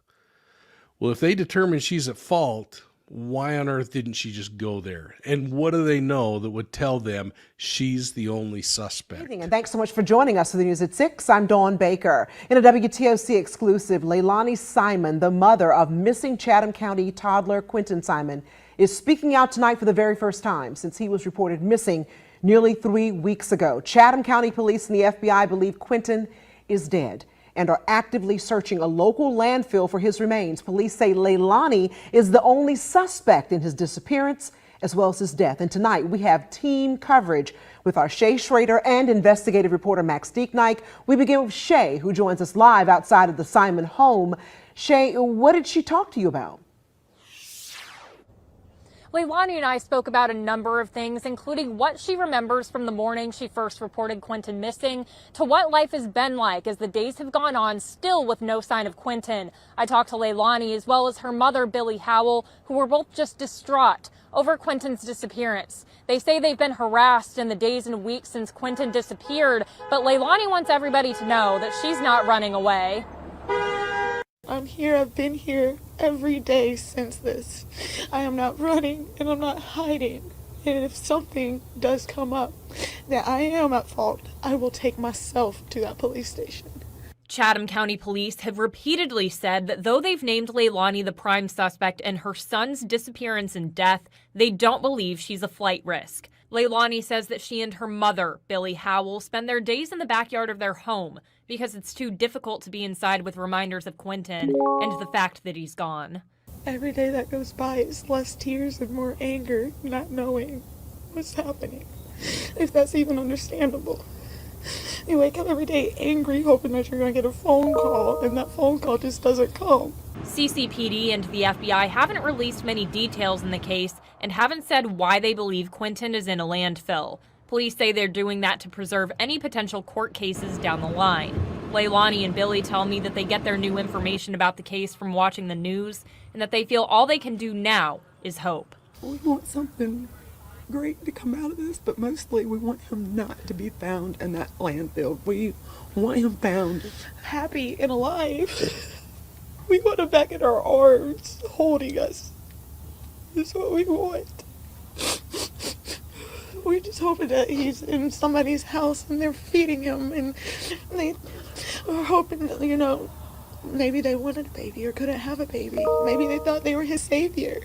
Well, if they determine she's at fault, why on earth didn't she just go there? And what do they know that would tell them she's the only suspect? Good evening, and thanks so much for joining us for the news at 6. I'm Dawn Baker. In a WTOC exclusive, Leilani Simon, the mother of missing Chatham County toddler Quinton Simon, is speaking out tonight for the very first time since he was reported missing nearly 3 weeks ago. Chatham County Police and the FBI believe Quinton is dead and are actively searching a local landfill for his remains. Police say Leilani is the only suspect in his disappearance as well as his death. And tonight we have team coverage with our Shay Schrader and investigative reporter Max Dieknike. We begin with Shay, who joins us live outside of the Simon home. Shay, what did she talk to you about? Leilani and I spoke about a number of things, including what she remembers from the morning she first reported Quinton missing to what life has been like as the days have gone on, still with no sign of Quinton. I talked to Leilani as well as her mother, Billy Howell, who were both just distraught over Quinton's disappearance. They say they've been harassed in the days and weeks since Quinton disappeared, but Leilani wants everybody to know that she's not running away. I'm here. I've been here every day since this. I am not running and I'm not hiding. And if something does come up that I am at fault, I will take myself to that police station. Chatham County Police have repeatedly said that though they've named Leilani the prime suspect in her son's disappearance and death, they don't believe she's a flight risk. Leilani says that she and her mother, Billy Howell, spend their days in the backyard of their home because it's too difficult to be inside with reminders of Quinton and the fact that he's gone. Every day that goes by is less tears and more anger, not knowing what's happening, if that's even understandable. You wake up every day angry, hoping that you're going to get a phone call, and that phone call just doesn't come. CCPD and the FBI haven't released many details in the case and haven't said why they believe Quinton is in a landfill. Police say they're doing that to preserve any potential court cases down the line. Leilani and Billy tell me that they get their new information about the case from watching the news and that they feel all they can do now is hope. We want something great to come out of this, but mostly we want him not to be found in that landfill. We want him found happy and alive. We want him back in our arms, holding us. That's what we want. We're just hoping that he's in somebody's house and they're feeding him, and they are hoping that, you know, maybe they wanted a baby or couldn't have a baby. Maybe they thought they were his savior.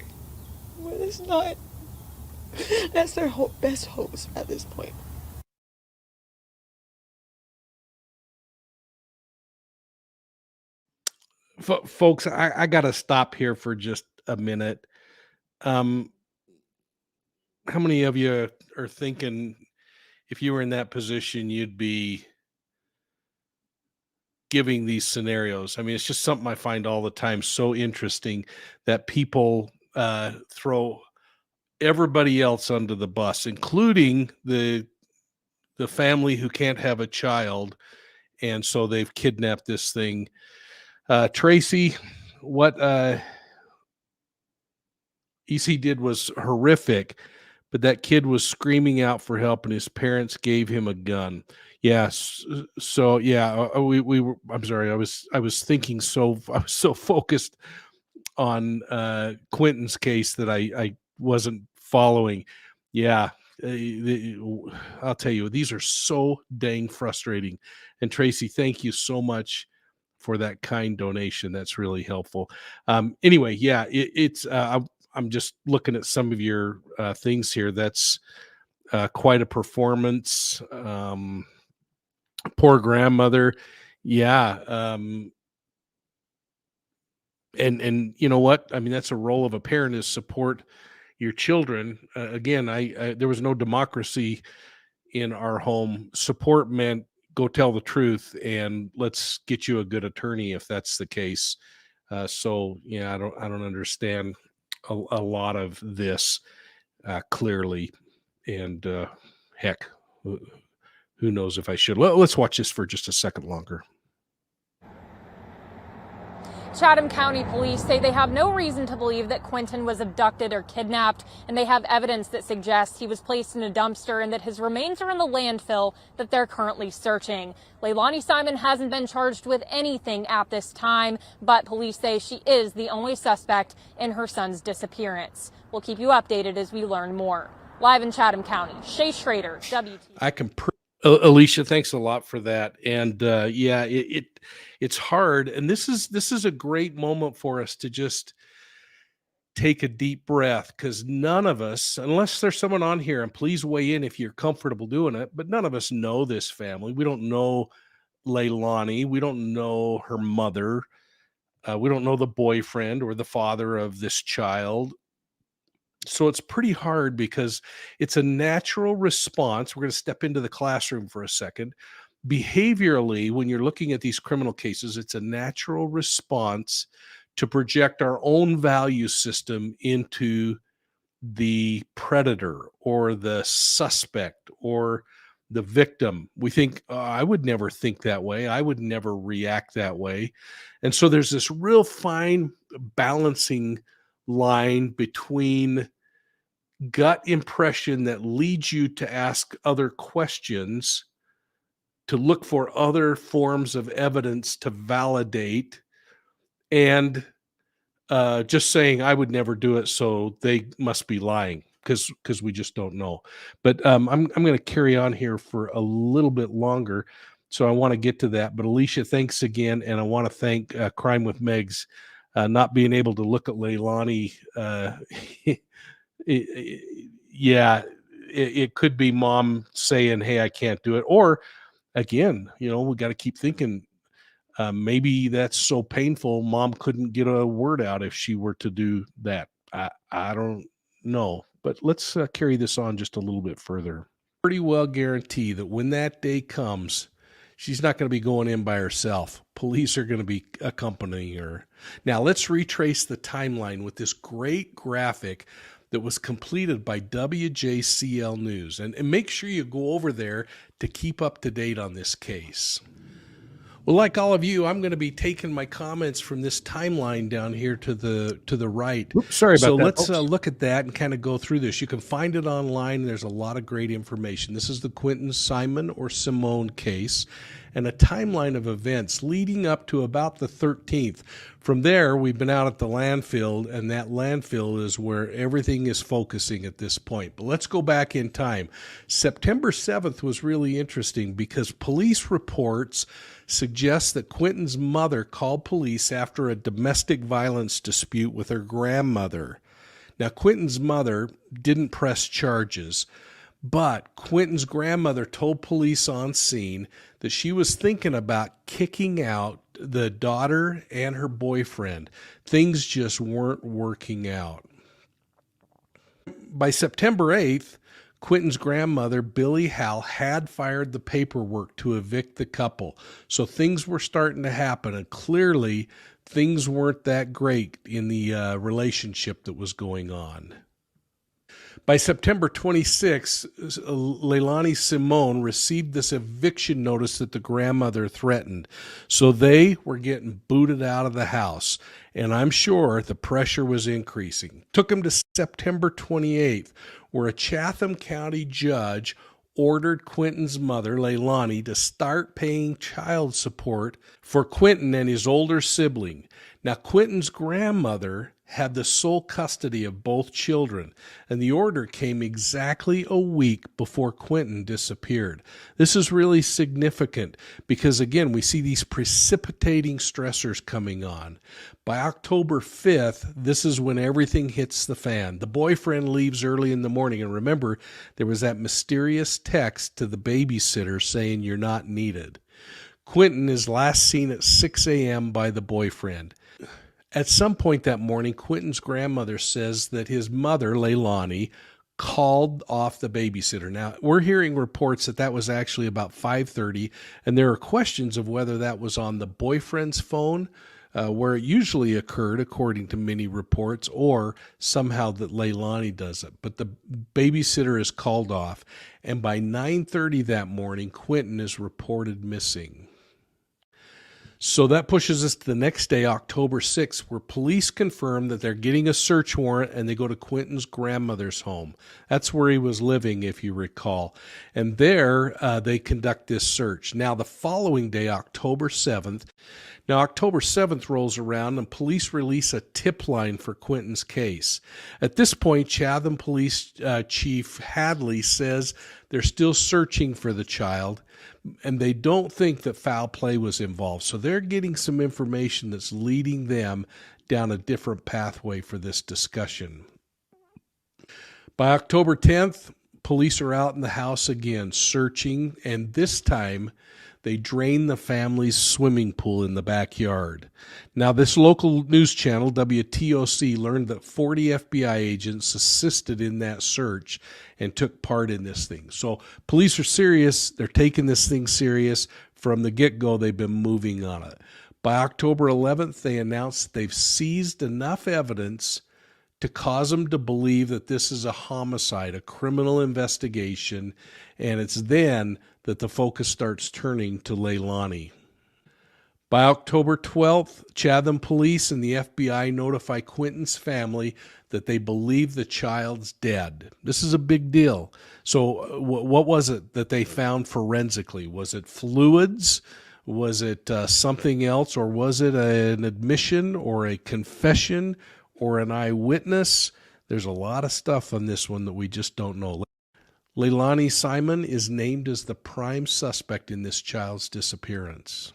But it's not. That's their best hopes at this point. Folks, I got to stop here for just a minute. How many of you are thinking if you were in that position, you'd be giving these scenarios? I mean, it's just something I find all the time so interesting that people throw everybody else under the bus, including the family who can't have a child, and so they've kidnapped this thing. Tracy, what EC did was horrific, but that kid was screaming out for help, and his parents gave him a gun. Yes. So yeah, we were. I'm sorry. I was thinking so. I was so focused on Quinton's case that I wasn't following. Yeah. I'll tell you, these are so dang frustrating. And Tracy, thank you so much for that kind donation. That's really helpful. Anyway, yeah, I'm just looking at some of your things here. That's quite a performance. Poor grandmother. Yeah. And you know what? I mean, that's a role of a parent, is support your children. Again, there was no democracy in our home. Support meant go tell the truth and let's get you a good attorney if that's the case. So yeah, I don't understand a lot of this clearly, and heck, who knows if I should. Well, let's watch this for just a second longer. Chatham County Police say they have no reason to believe that Quinton was abducted or kidnapped, and they have evidence that suggests he was placed in a dumpster and that his remains are in the landfill that they're currently searching. Leilani Simon hasn't been charged with anything at this time, but police say she is the only suspect in her son's disappearance. We'll keep you updated as we learn more. Live in Chatham County, Shay Schrader, WT. Alicia, thanks a lot for that. And yeah, it's hard. And this is a great moment for us to just take a deep breath, because none of us, unless there's someone on here, and please weigh in if you're comfortable doing it, but none of us know this family. We don't know Leilani. We don't know her mother. We don't know the boyfriend or the father of this child. So it's pretty hard, because it's a natural response. We're going to step into the classroom for a second. Behaviorally, when you're looking at these criminal cases, it's a natural response to project our own value system into the predator or the suspect or the victim. We think, oh, I would never think that way. I would never react that way. And so there's this real fine balancing line between gut impression that leads you to ask other questions, to look for other forms of evidence to validate, and just saying, I would never do it, so they must be lying, because we just don't know. But I'm going to carry on here for a little bit longer, so I want to get to that. But Alicia, thanks again, and I want to thank Crime with Megs. Not being able to look at Leilani, it could be mom saying, hey, I can't do it. Or again, we got to keep thinking, maybe that's so painful mom couldn't get a word out if she were to do that. I don't know, but let's carry this on just a little bit further. Pretty well guarantee that when that day comes, She's not going to be going in by herself. Police are going to be accompanying her. Now, let's retrace the timeline with this great graphic that was completed by WJCL News. And make sure you go over there to keep up to date on this case. Well, like all of you, I'm going to be taking my comments from this timeline down here to the right. Oops, sorry about so that, let's folks. look at that and kind of go through this. You can find it online. There's a lot of great information. This is the Quinton Simon or Simone case and a timeline of events leading up to about the 13th. From there, we've been out at the landfill, and that landfill is where everything is focusing at this point. But let's go back in time. September 7th was really interesting because police reports suggest that Quinton's mother called police after a domestic violence dispute with her grandmother. Now, Quinton's mother didn't press charges, but Quinton's grandmother told police on scene that she was thinking about kicking out the daughter and her boyfriend. Things just weren't working out. By September 8th, Quinton's grandmother, Billie Howell, had fired the paperwork to evict the couple. So things were starting to happen, and clearly things weren't that great in the relationship that was going on. By September 26, Leilani Simone received this eviction notice that the grandmother threatened. So they were getting booted out of the house, and I'm sure the pressure was increasing. Took them to September 28th, where a Chatham County judge ordered Quinton's mother, Leilani, to start paying child support for Quinton and his older sibling. Now, Quinton's grandmother had the sole custody of both children, and the order came exactly a week before Quinton disappeared. This is really significant because, again, we see these precipitating stressors coming on. By October 5th, this is when everything hits the fan. The boyfriend leaves early in the morning, and remember, there was that mysterious text to the babysitter saying you're not needed. Quinton is last seen at 6 a.m. by the boyfriend. At some point that morning, Quinton's grandmother says that his mother, Leilani, called off the babysitter. Now, we're hearing reports that that was actually about 5:30, and there are questions of whether that was on the boyfriend's phone, where it usually occurred, according to many reports, or somehow that Leilani does it. But the babysitter is called off, and by 9:30 that morning, Quinton is reported missing. So that pushes us to the next day, October 6th, where police confirm that they're getting a search warrant and they go to Quinton's grandmother's home. That's where he was living, if you recall. And there they conduct this search. Now, the following day, October 7th, rolls around and police release a tip line for Quinton's case. At this point, Chatham Police Chief Hadley says they're still searching for the child, and they don't think that foul play was involved. So they're getting some information that's leading them down a different pathway for this discussion. By October 10th, police are out in the house again searching, and this time they drain the family's swimming pool in the backyard. Now, this local news channel, WTOC, learned that 40 FBI agents assisted in that search and took part in this thing. So police are serious. They're taking this thing serious. From the get-go, they've been moving on it. By October 11th, they announced they've seized enough evidence to cause them to believe that this is a homicide, a criminal investigation, and it's then that the focus starts turning to Leilani. By October 12th, Chatham Police and the FBI notify Quinton's family that they believe the child's dead. This is a big deal. So what was it that they found forensically? Was it fluids? Was it something else? Or was it an admission or a confession or an eyewitness? There's a lot of stuff on this one that we just don't know. Leilani Simon is named as the prime suspect in this child's disappearance.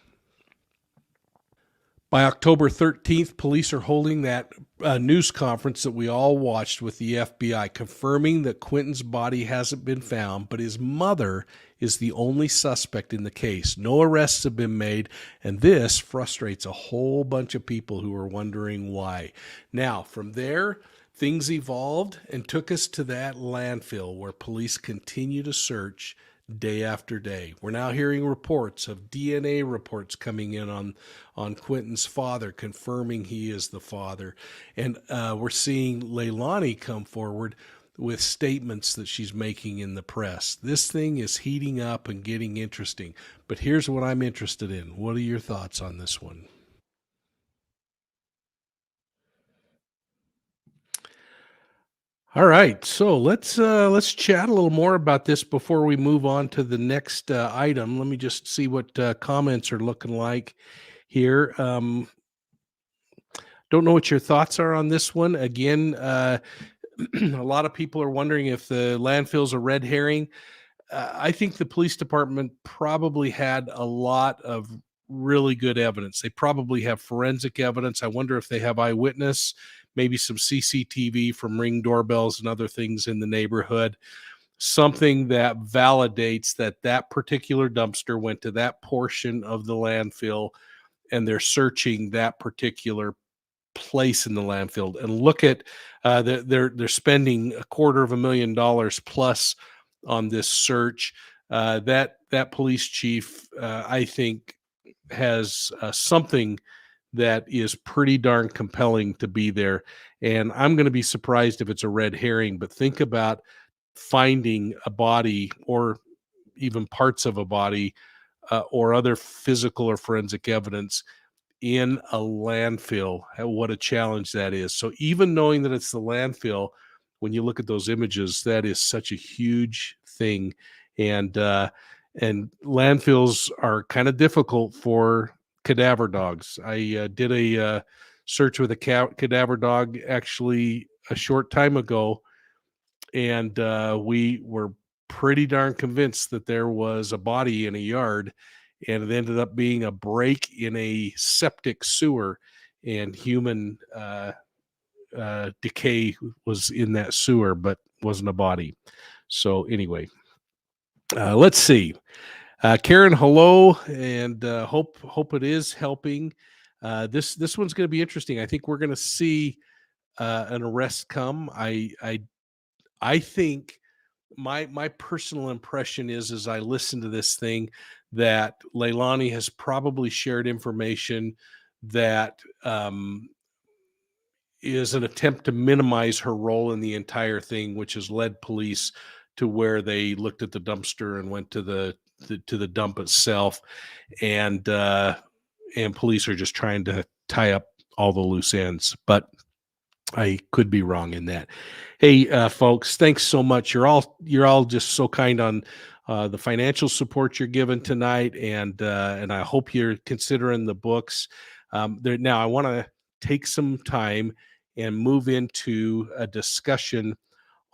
By October 13th, police are holding that news conference that we all watched with the FBI, confirming that Quinton's body hasn't been found, but his mother is the only suspect in the case. No arrests have been made, and this frustrates a whole bunch of people who are wondering why. Now, from there, things evolved and took us to that landfill where police continue to search day after day. We're now hearing reports of DNA reports coming in on Quinton's father, confirming he is the father. And we're seeing Leilani come forward with statements that she's making in the press. This thing is heating up and getting interesting. But here's what I'm interested in. What are your thoughts on this one? All right, so let's chat a little more about this before we move on to the next item. Let me just see what comments are looking like here. Don't know what your thoughts are on this one. Again, a lot of people are wondering if the landfill's a red herring. I think the police department probably had a lot of really good evidence. They probably have forensic evidence. I wonder if they have eyewitness, maybe some CCTV from Ring doorbells and other things in the neighborhood, something that validates that that particular dumpster went to that portion of the landfill, and they're searching that particular place in the landfill. And look at they're spending $250,000 plus on this search. That police chief, I think, has something that is pretty darn compelling to be there. And I'm going to be surprised if it's a red herring, but think about finding a body or even parts of a body or other physical or forensic evidence in a landfill. What a challenge that is. So even knowing that it's the landfill, when you look at those images, that is such a huge thing. And landfills are kind of difficult for cadaver dogs. I did a search with a cadaver dog actually a short time ago, and we were pretty darn convinced that there was a body in a yard, and it ended up being a break in a septic sewer, and human decay was in that sewer, but wasn't a body. So anyway, let's see. Karen, hello, and hope it is helping. This one's going to be interesting. I think we're going to see an arrest come. I think my personal impression is, as I listen to this thing, that Leilani has probably shared information that is an attempt to minimize her role in the entire thing, which has led police to where they looked at the dumpster and went to the dump itself, and police are just trying to tie up all the loose ends. But I could be wrong in that. Hey, folks, thanks so much. You're all just so kind on the financial support you're given tonight, and I hope you're considering the books. Now, I want to take some time and move into a discussion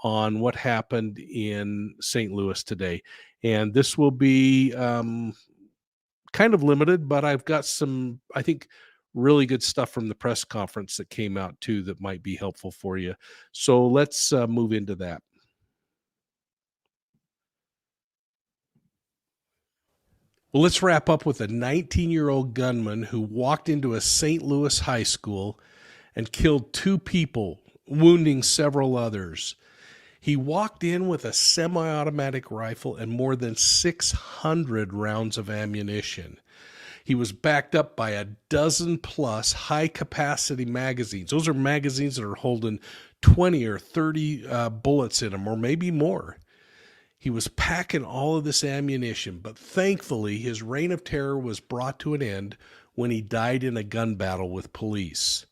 on what happened in St. Louis today, and this will be kind of limited, but I've got some, I think, really good stuff from the press conference that came out too that might be helpful for you. So let's move into that. Well, let's wrap up with a 19-year-old gunman who walked into a St. Louis high school and killed 2 people, wounding several others. He walked in with a semi-automatic rifle and more than 600 rounds of ammunition. He was backed up by a dozen plus high-capacity magazines. Those are magazines that are holding 20 or 30 bullets in them, or maybe more. He was packing all of this ammunition, but thankfully his reign of terror was brought to an end when he died in a gun battle with police.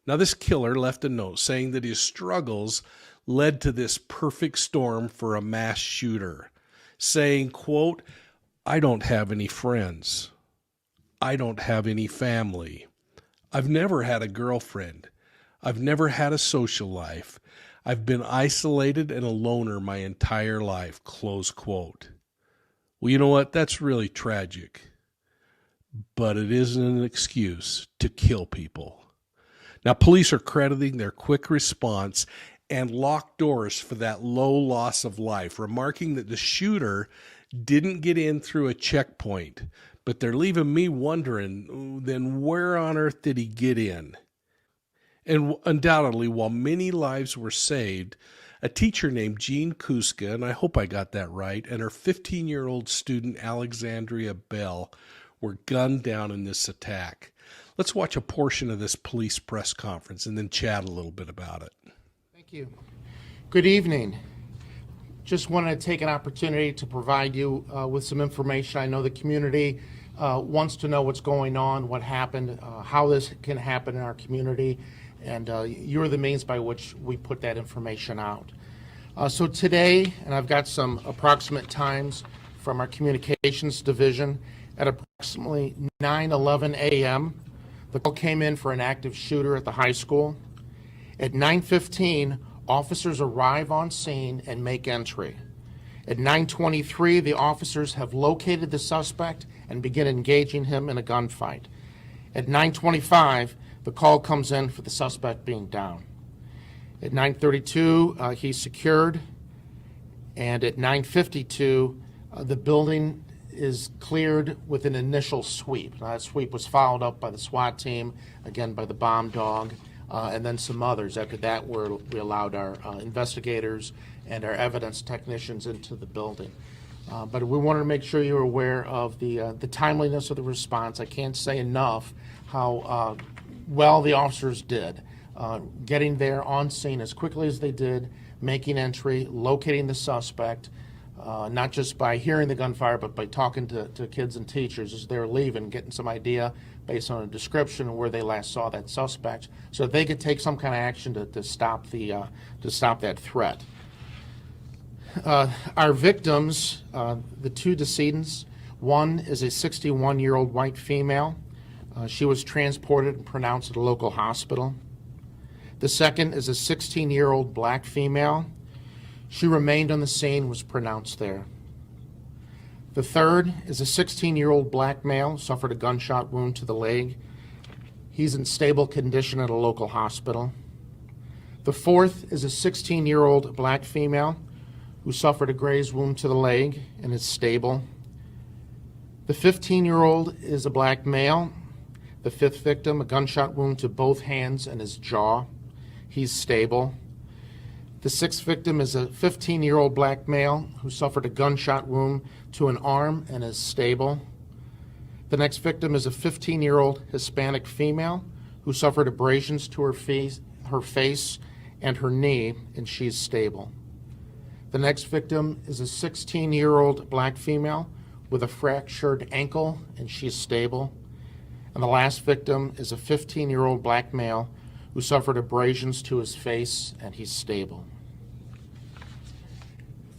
Now, this killer left a note saying that his struggles led to this perfect storm for a mass shooter, saying, quote, "I don't have any friends. I don't have any family. I've never had a girlfriend. I've never had a social life. I've been isolated and a loner my entire life," close quote. Well, you know what? That's really tragic. But it isn't an excuse to kill people. Now, police are crediting their quick response and locked doors for that low loss of life, remarking that the shooter didn't get in through a checkpoint. But they're leaving me wondering, then where on earth did he get in? And undoubtedly, while many lives were saved, A teacher named Jean Kuska, and I hope I got that right, and her 15-year-old student Alexandria Bell were gunned down in this attack. Let's watch a portion of this police press conference and then chat a little bit about it. Thank you. Good evening. Just wanted to take an opportunity to provide you with some information. I know the community wants to know what's going on, what happened, how this can happen in our community, and you're the means by which we put that information out. So today, and I've got some approximate times from our communications division, at approximately 9:11 a.m., the call came in for an active shooter at the high school. At 9:15, officers arrive on scene and make entry. At 9:23, the officers have located the suspect and begin engaging him in a gunfight. At 9:25, the call comes in for the suspect being down. At 9:32, he's secured, and at 9:52, the building is cleared with an initial sweep. That sweep was followed up by the SWAT team, again by the bomb dog, and then some others. After that, we allowed our investigators and our evidence technicians into the building. But we wanted to make sure you were aware of the timeliness of the response. I can't say enough how well the officers did, getting there on scene as quickly as they did, making entry, locating the suspect, not just by hearing the gunfire, but by talking to kids and teachers as they're leaving, getting some idea based on a description of where they last saw that suspect, so that they could take some kind of action to stop that threat. Our victims, the two decedents, one is a 61-year-old white female. She was transported and pronounced at a local hospital. The second is a 16-year-old black female. She remained on the scene, was pronounced there. The third is a 16-year-old black male, suffered a gunshot wound to the leg. He's in stable condition at a local hospital. The fourth is a 16-year-old black female who suffered a graze wound to the leg and is stable. The 15-year-old is a black male. The fifth victim, a gunshot wound to both hands and his jaw. He's stable. The sixth victim is a 15-year-old black male who suffered a gunshot wound to an arm and is stable. The next victim is a 15-year-old Hispanic female who suffered abrasions to her face and her knee, and she's stable. The next victim is a 16-year-old black female with a fractured ankle, and she's stable. And the last victim is a 15-year-old black male who suffered abrasions to his face, and he's stable.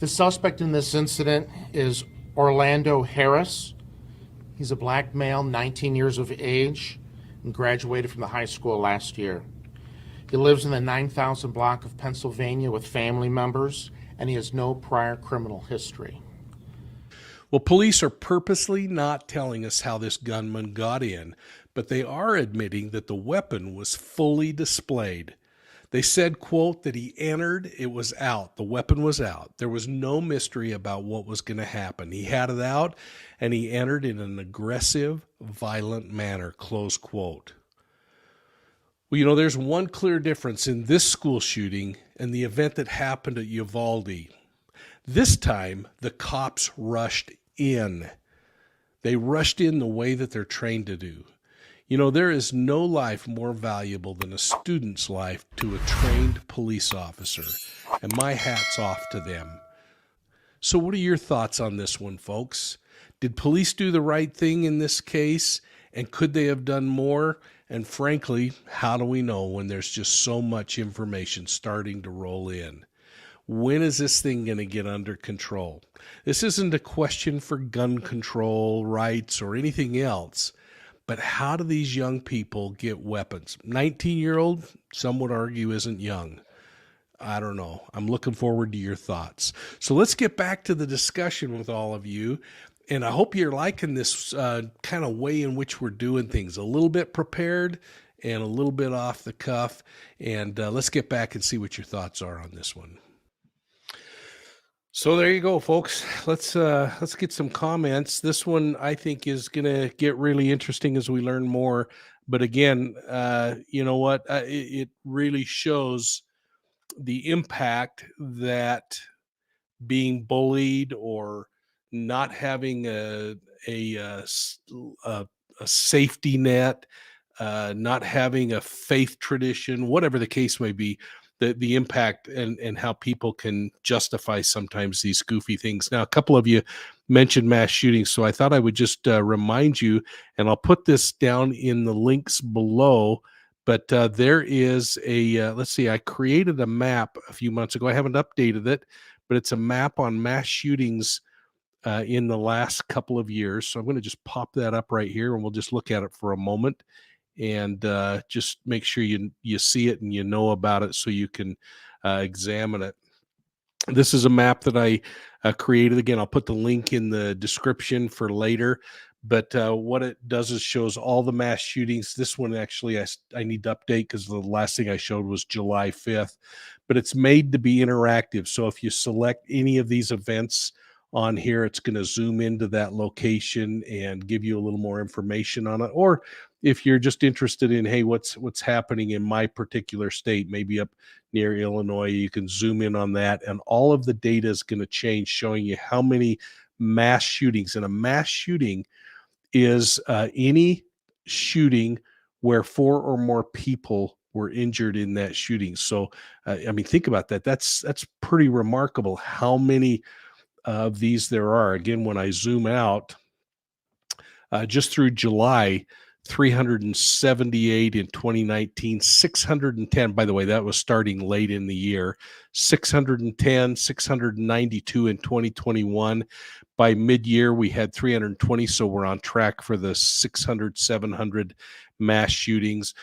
The suspect in this incident is Orlando Harris. He's a black male, 19 years of age, and graduated from the high school last year. He lives in the 9,000 block of Pennsylvania with family members, and he has no prior criminal history. Well, police are purposely not telling us how this gunman got in, but they are admitting that the weapon was fully displayed. They said, quote, that he entered, it was out, the weapon was out. There was no mystery about what was going to happen. He had it out, and he entered in an aggressive, violent manner, close quote. Well, you know, there's one clear difference in this school shooting and the event that happened at Uvalde. This time, the cops rushed in. They rushed in the way that they're trained to do. You know, there is no life more valuable than a student's life to a trained police officer, and my hat's off to them. So what are your thoughts on this one, folks? Did police do the right thing in this case, and could they have done more? And frankly, how do we know when there's just so much information starting to roll in? When is this thing going to get under control? This isn't a question for gun control, rights, or anything else. But how do these young people get weapons? 19-year-old, some would argue, isn't young. I don't know. I'm looking forward to your thoughts. So let's get back to the discussion with all of you. And I hope you're liking this kind of way in which we're doing things. A little bit prepared and a little bit off the cuff. And let's get back and see what your thoughts are on this one. So there you go, folks. Let's get some comments. This one I think is going to get really interesting as we learn more. But again, you know what? It really shows the impact that being bullied or not having a safety net, not having a faith tradition, whatever the case may be, the impact and how people can justify sometimes these goofy things. Now, a couple of you mentioned mass shootings, so I thought I would just remind you, and I'll put this down in the links below, but there is a, let's see, I created a map a few months ago. I haven't updated it, but it's a map on mass shootings in the last couple of years. So I'm going to just pop that up right here, and we'll just look at it for a moment and just make sure you see it and you know about it so you can examine it. This is a map that I created. Again, I'll put the link in the description for later. But what it does is shows all the mass shootings. This one actually I need to update because the last thing I showed was July 5th. But it's made to be interactive. So if you select any of these events on here, it's going to zoom into that location and give you a little more information on it. Or if you're just interested in, hey, what's happening in my particular state, maybe up near Illinois, you can zoom in on that, and all of the data is going to change, showing you how many mass shootings. And a mass shooting is any shooting where 4 or more people were injured in that shooting. So, I mean, think about that. That's pretty remarkable how many of these there are. Again, when I zoom out, just through July, 378 in 2019, 610, by the way, that was starting late in the year, 610, 692 in 2021. By mid-year, we had 320, so we're on track for the 600, 700 mass shootings.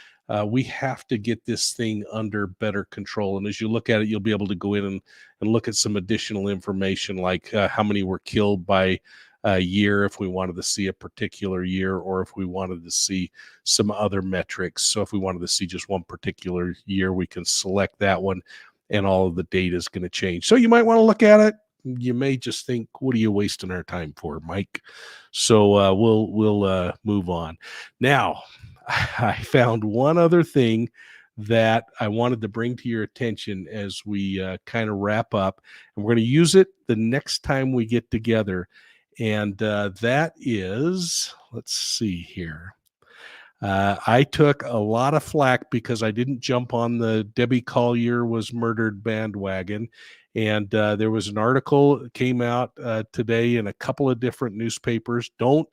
We have to get this thing under better control. And as you look at it, you'll be able to go in and look at some additional information, like how many were killed by a year if we wanted to see a particular year, or if we wanted to see some other metrics. So if we wanted to see just one particular year, we can select that one, and all of the data is going to change. So you might want to look at it. You may just think, what are you wasting our time for, Mike? So we'll move on. Now, I found one other thing that I wanted to bring to your attention as we kind of wrap up, and we're going to use it the next time we get together. And that is, let's see here. I took a lot of flack because I didn't jump on the Debbie Collier was murdered bandwagon. And there was an article that came out today in a couple of different newspapers. Don't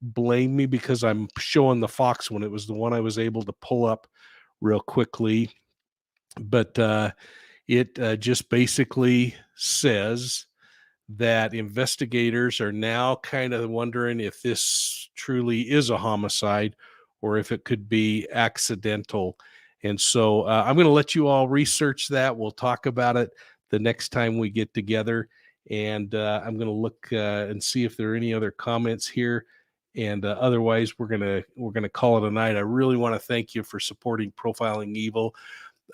blame me because I'm showing the Fox one. It was the one I was able to pull up real quickly. But it just basically says that investigators are now kind of wondering if this truly is a homicide or if it could be accidental. And so I'm going to let you all research that. We'll talk about it the next time we get together. And I'm going to look and see if there are any other comments here. And otherwise, we're gonna call it a night. I really want to thank you for supporting Profiling Evil.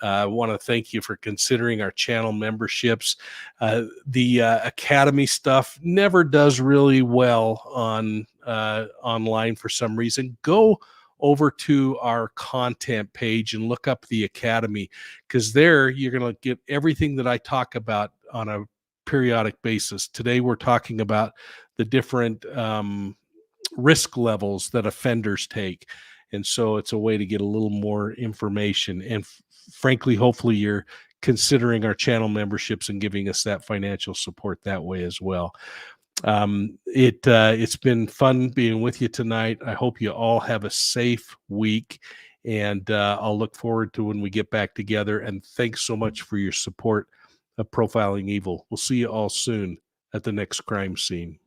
I want to thank you for considering our channel memberships. The Academy stuff never does really well on online for some reason. Go over to our content page and look up the Academy, because there you're going to get everything that I talk about on a periodic basis. Today we're talking about the different risk levels that offenders take. And so it's a way to get a little more information. And frankly, hopefully you're considering our channel memberships and giving us that financial support that way as well. It's been fun being with you tonight. I hope you all have a safe week, and I'll look forward to when we get back together. And thanks so much for your support of Profiling Evil. We'll see you all soon at the next crime scene.